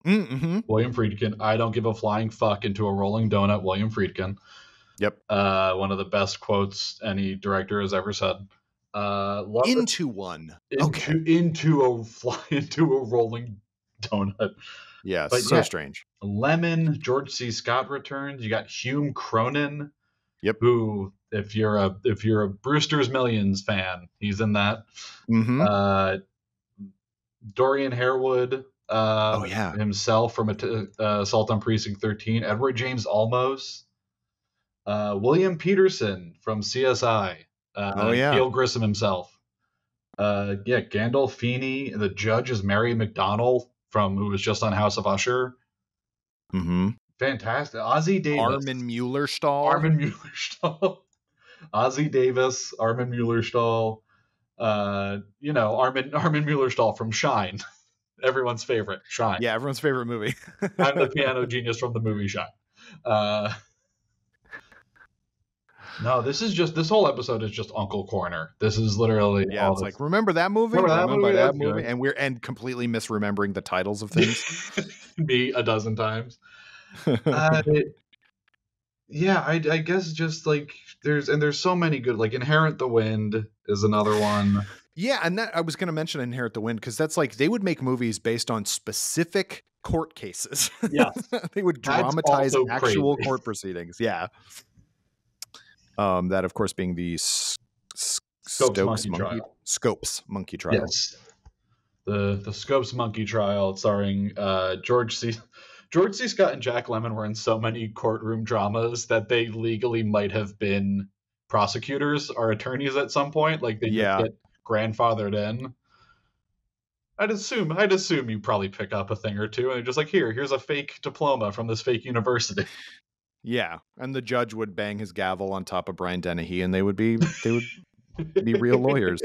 Mm-hmm. William Friedkin. I don't give a flying fuck into a rolling donut, William Friedkin. Yep. One of the best quotes any director has ever said. Into a rolling donut. Yeah, but strange. Lemon, George C. Scott returns. You got Hume Cronin. Yep. Who, if you're a Brewster's Millions fan, he's in that. Mm-hmm. Dorian Harewood. Oh yeah. Himself from Assault on Precinct 13. Edward James Olmos. William Peterson from CSI. Gail Grissom himself. Gandolfini. The judge is Mary McDonnell. from who was just on House of Usher. Mm-hmm. Fantastic. Ozzie Davis. Armin Mueller-Stahl. Ozzie Davis, Armin Mueller-Stahl. Armin Mueller-Stahl from Shine. Everyone's favorite, Shine. Yeah, everyone's favorite movie. I'm the piano genius from the movie Shine. No, this whole episode is just Uncle Corner. This is literally all it's like, remember that movie? Remember that movie? And completely misremembering the titles of things. Me a dozen times. Yeah, I guess just like there's so many good, like Inherent the Wind is another one. Yeah, and that I was going to mention Inherit the Wind because that's like they would make movies based on specific court cases. Yeah, they would dramatize actual court proceedings. Yeah, that of course being the Scopes Monkey Trial. Yes, the Scopes Monkey Trial, starring George C. Scott and Jack Lemmon were in so many courtroom dramas that they legally might have been prosecutors or attorneys at some point. Like they just get grandfathered in. I'd assume you probably pick up a thing or two and they're just like, here's a fake diploma from this fake university. Yeah, and the judge would bang his gavel on top of Brian Dennehy, and they would be real lawyers.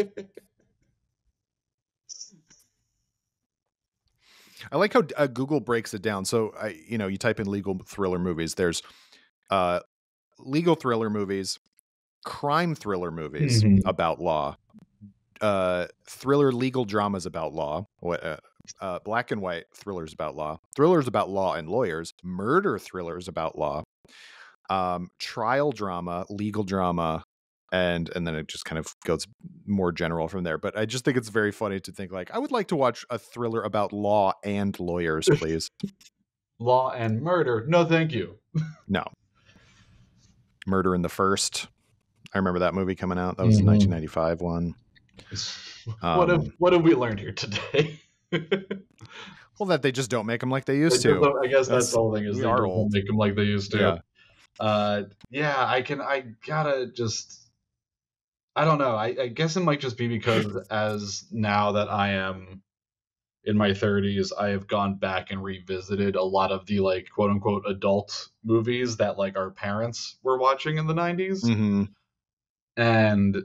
I like how Google breaks it down. So you type in legal thriller movies. There's legal thriller movies, crime thriller movies about law, thriller legal dramas about law, black and white thrillers about law and lawyers, murder thrillers about law, trial drama, legal drama, and then it just kind of goes more general from there. But I just think it's very funny to think like, I would like to watch a thriller about law and lawyers, please. Law and murder. No, thank you. No. Murder in the First. I remember that movie coming out. That was the 1995 one. What have we learned here today? Well, that they just don't make them like they used to. I guess that's the whole thing, is they don't make them like they used to. Yeah. I gotta just, I don't know. I guess it might just be because as now that I am in my 30s, I have gone back and revisited a lot of the like quote unquote adult movies that like our parents were watching in the 90s. And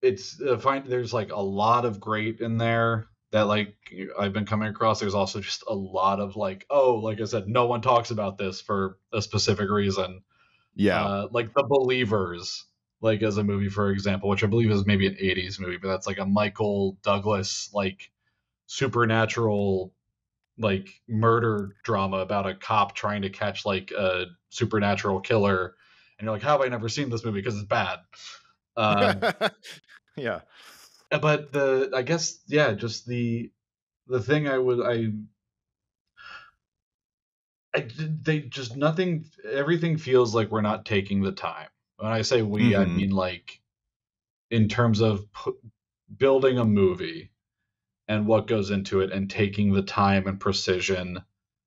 it's there's like a lot of great in there that like I've been coming across. There's also just a lot of like, like I said, no one talks about this for a specific reason. Yeah. Like The Believers, like as a movie, for example, which I believe is maybe an 80s movie, but that's like a Michael Douglas, like supernatural, like murder drama about a cop trying to catch like a supernatural killer. And you're like, how have I never seen this movie? Because it's bad. Yeah. But I guess, just the thing everything feels like we're not taking the time. When I say we, I mean like in terms of building a movie and what goes into it and taking the time and precision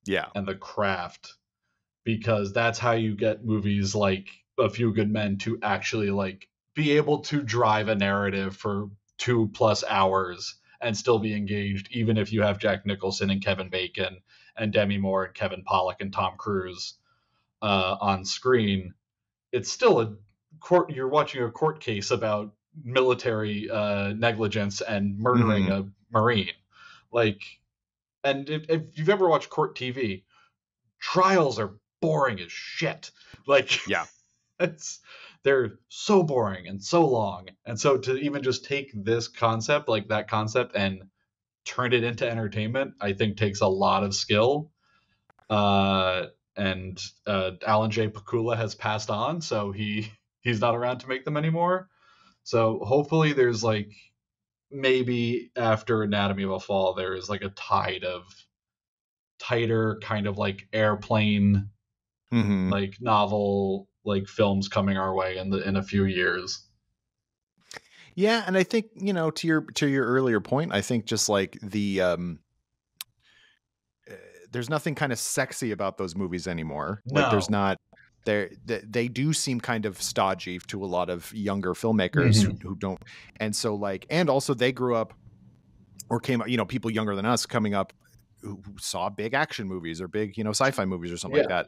and the craft, because that's how you get movies like A Few Good Men to actually like be able to drive a narrative for 2+ hours and still be engaged, even if you have Jack Nicholson and Kevin Bacon and Demi Moore and Kevin Pollak and Tom Cruise on screen. It's still you're watching a court case about military negligence and murdering a Marine. Like, and if you've ever watched court TV, trials are boring as shit. Like, they're so boring and so long. And so to even just take this concept, like that concept, and turn it into entertainment, I think takes a lot of skill. And Alan J. Pakula has passed on, so he's not around to make them anymore. So hopefully there's like, maybe after Anatomy of a Fall, there is like a tide of tighter kind of like airplane, like novel, like films coming our way in a few years. Yeah, and I think, to your earlier point, I think just like the there's nothing kind of sexy about those movies anymore. No. Like there's not they do seem kind of stodgy to a lot of younger filmmakers who don't. And so like, and also they grew up or came, people younger than us coming up who saw big action movies or big, sci-fi movies or something like that.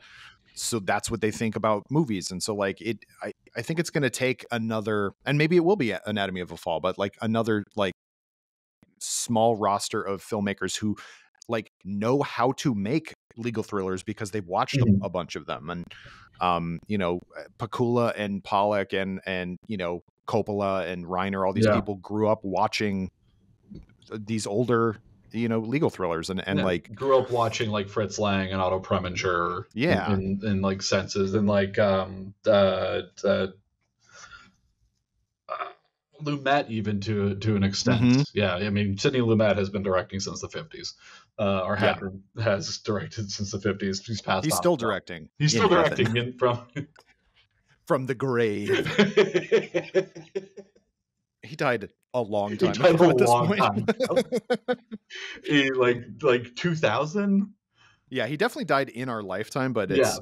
So that's what they think about movies. And so like I think it's going to take another, and maybe it will be Anatomy of a Fall, but like another like small roster of filmmakers who like know how to make legal thrillers because they've watched a bunch of them. And, Pakula and Pollack and, Coppola and Reiner, all these people grew up watching these older, legal thrillers and like grew up watching like Fritz Lang and Otto Preminger in like senses, and like Lumet even to an extent. Yeah, I mean Sidney Lumet has been directing since the 50s, or has directed since the 50s. He's passed. He's still directing. He's still directing from the grave. He died a long time ago at this point. like 2000. Yeah, he definitely died in our lifetime, but it's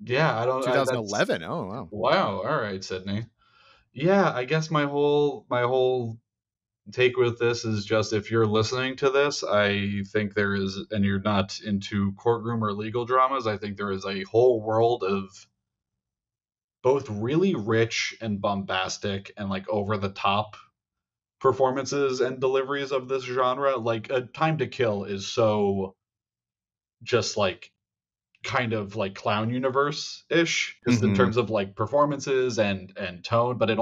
yeah, I don't. 2011. Oh wow. Wow. All right, Sydney. Yeah, I guess my whole take with this is just, if you're listening to this, I think there is, and you're not into courtroom or legal dramas, I think there is a whole world of both really rich and bombastic and like over the top performances and deliveries of this genre. Like A Time to Kill is so just like kind of like Clown Universe ish, just in terms of like performances and tone, but it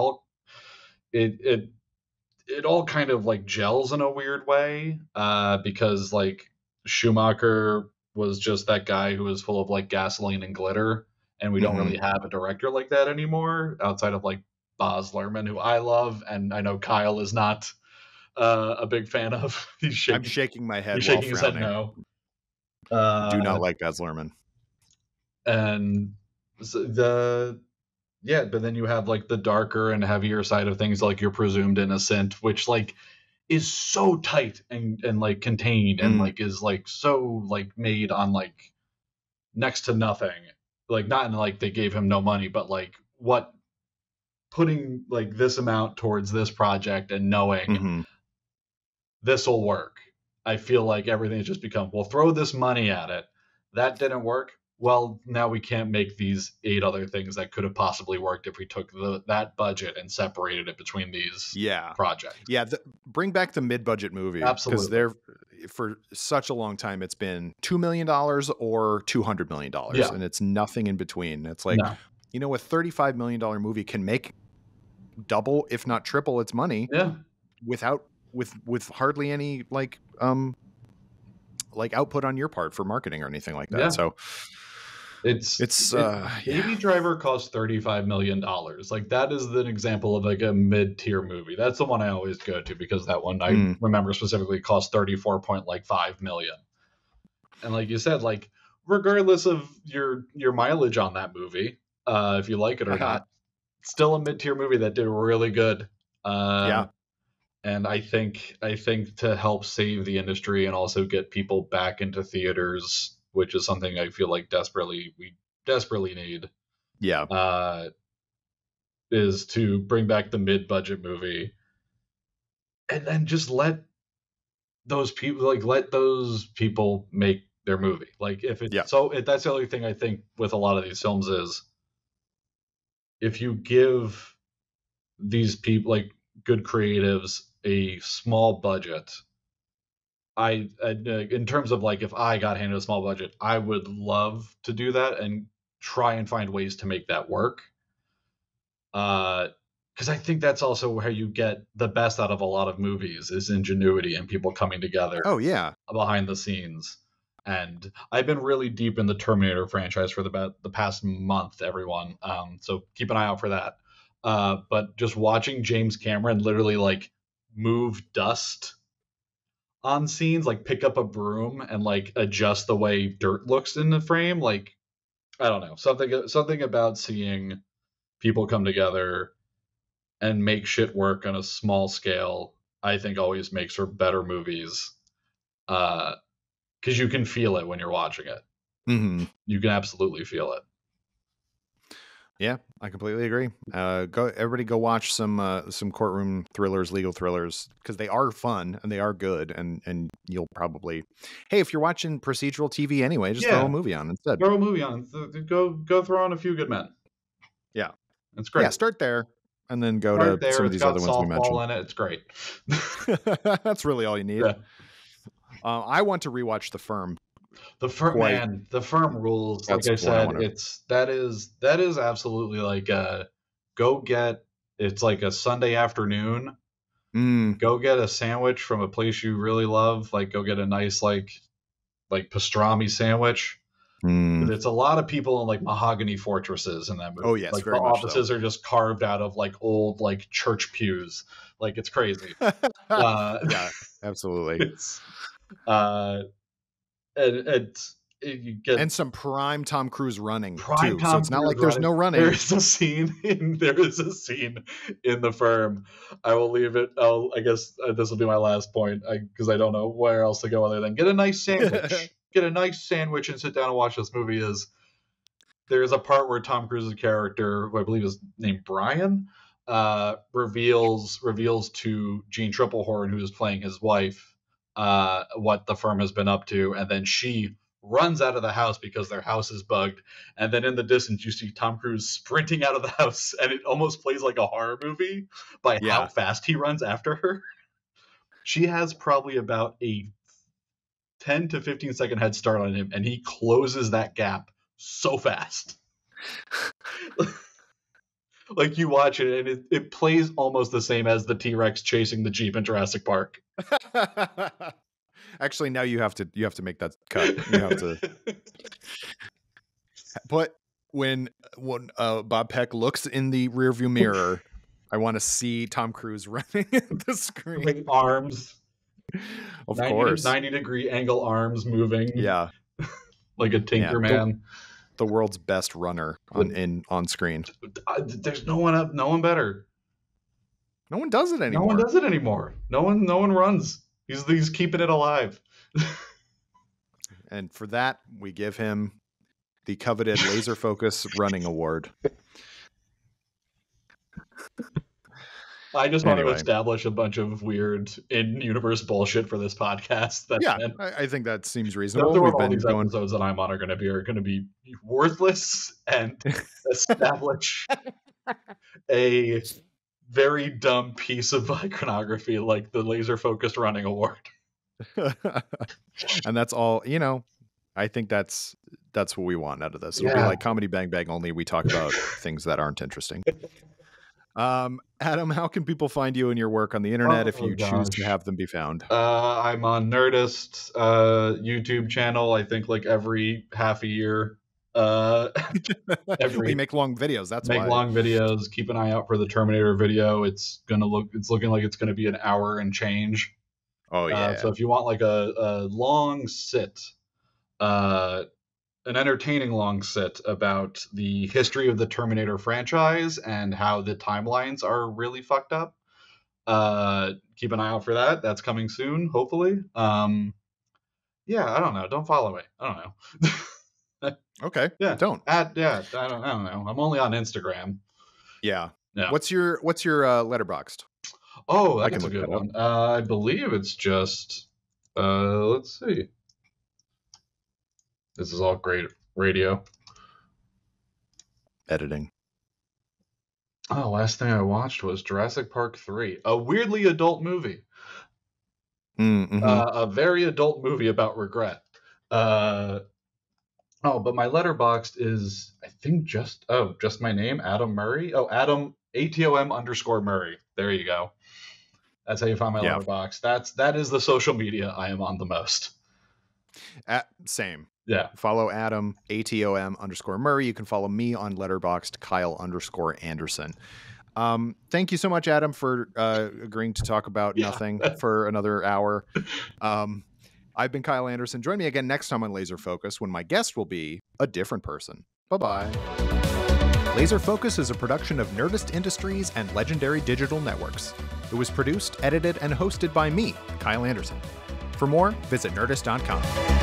all kind of like gels in a weird way, because like Schumacher was just that guy who was full of like gasoline and glitter, and we don't really have a director like that anymore outside of like Baz Luhrmann, who I love, and I know Kyle is not a big fan of. I'm shaking my head. He's shaking his head no. Do not like Baz Luhrmann. And but then you have like the darker and heavier side of things, like You're Presumed Innocent, which like is so tight and like contained and like is like so like made on like next to nothing. Like not in like they gave him no money, but like what putting like this amount towards this project and knowing this will work. I feel like everything's just become, well, throw this money at it. That didn't work. Well, now we can't make these 8 other things that could have possibly worked if we took that budget and separated it between these projects. Yeah, bring back the mid-budget movie. Absolutely. Because for such a long time, it's been $2 million or $200 million. Yeah. And it's nothing in between. It's like, a $35 million movie can make double, if not triple its money with hardly any like output on your part for marketing or anything like that. Yeah. So Baby Driver cost $35 million. Like that is an example of like a mid-tier movie. That's the one I always go to because that one I remember specifically cost $34.5 million. And like you said, like regardless of your mileage on that movie, if you like it or not, it's still a mid-tier movie that did really good. And I think to help save the industry and also get people back into theaters, which is something I feel like we desperately need. Yeah. Is to bring back the mid-budget movie, and then just let those people make their movie. Like if it's that's the only thing I think with a lot of these films is if you give these people like good creatives a small budget. In terms of like if I got handed a small budget, I would love to do that and try and find ways to make that work. Because I think that's also where you get the best out of a lot of movies is ingenuity and people coming together. Oh yeah, behind the scenes. And I've been really deep in the Terminator franchise for the past month, everyone. So keep an eye out for that. But just watching James Cameron literally like move dust on scenes, like pick up a broom and like adjust the way dirt looks in the frame, like I don't know, something about seeing people come together and make shit work on a small scale, I think always makes for better movies, because you can feel it when you're watching it. You can absolutely feel it. Yeah, I completely agree. Everybody go watch some courtroom thrillers, legal thrillers, because they are fun and they are good, and you'll probably, hey, if you're watching procedural TV anyway, just throw a movie on instead. Throw a movie on. Go throw on A Few Good Men. Yeah, it's great. Yeah, start there and then go to some of these other ones we mentioned. In it. It's great. That's really all you need. Yeah. I want to rewatch The Firm. The Firm rules. Like I said, that is absolutely like it's like a Sunday afternoon. Go get a sandwich from a place you really love. Like go get a nice like pastrami sandwich. It's a lot of people in like mahogany fortresses in that movie. Oh yes, like very the much offices so. are just carved out of like old like church pews. Like it's crazy. Yeah, absolutely. You get and some prime Tom Cruise running prime too. Tom so it's not Cruise like there's no running. There is a scene in The Firm. I will leave it. I guess this will be my last point because I don't know where else to go other than get a nice sandwich. Get a nice sandwich and sit down and watch this movie. There's a part where Tom Cruise's character, who I believe is named Brian, reveals to Jean Triplehorn, who is playing his wife, what the firm has been up to, and then she runs out of the house because their house is bugged. And then in the distance, you see Tom Cruise sprinting out of the house, and it almost plays like a horror movie by how fast he runs after her. She has probably about a 10 to 15 second head start on him, and he closes that gap so fast. Like you watch it, and it plays almost the same as the T-Rex chasing the Jeep in Jurassic Park. Actually, now you have to make that cut. You have to. But when Bob Peck looks in the rearview mirror, I want to see Tom Cruise running at the screen. With arms. Of course. 90-degree angle arms moving. Yeah. Like a Tinker Man. The world's best runner on screen. There's no one better. No one does it anymore. No one does it anymore. No one runs. He's keeping it alive. And for that, we give him the coveted Laser Focus Running Award. I just want to establish a bunch of weird in-universe bullshit for this podcast. I think that seems reasonable. We've been these episodes that I'm on are going to be worthless and establish a very dumb piece of iconography like the Laser Focused Running Award. And that's all, I think that's what we want out of this. It'll be like Comedy Bang Bang, only we talk about things that aren't interesting. Adam, how can people find you and your work on the internet if you choose to have them be found? I'm on Nerdist YouTube channel, I think like every half a year. We make long videos. Long videos. Keep an eye out for the Terminator video. It's looking like it's gonna be an hour and change. Oh yeah. So if you want like a long sit, an entertaining long sit about the history of the Terminator franchise and how the timelines are really fucked up, keep an eye out for that. That's coming soon, hopefully. I don't know. Don't follow me. I don't know. Okay. Yeah. Don't. I don't know. I'm only on Instagram. Yeah. What's your Letterboxd? Oh, that's a good one. I believe it's just let's see. This is all great radio. Editing. Oh, last thing I watched was Jurassic Park 3, a weirdly adult movie. Mm-hmm. A very adult movie about regret. But my Letterboxd is, I think, just my name, Adam Murray. Oh, Adam ATOM_Murray. There you go. That's how you find my Letterboxd. That is the social media I am on the most. Same. Yeah. Follow Adam ATOM_Murray. You can follow me on Letterboxd, Kyle_Anderson. Thank you so much, Adam, for agreeing to talk about nothing for another hour. I've been Kyle Anderson. Join me again next time on Laser Focus when my guest will be a different person. Bye-bye. Laser Focus is a production of Nerdist Industries and Legendary Digital Networks. It was produced, edited, and hosted by me, Kyle Anderson. For more, visit Nerdist.com.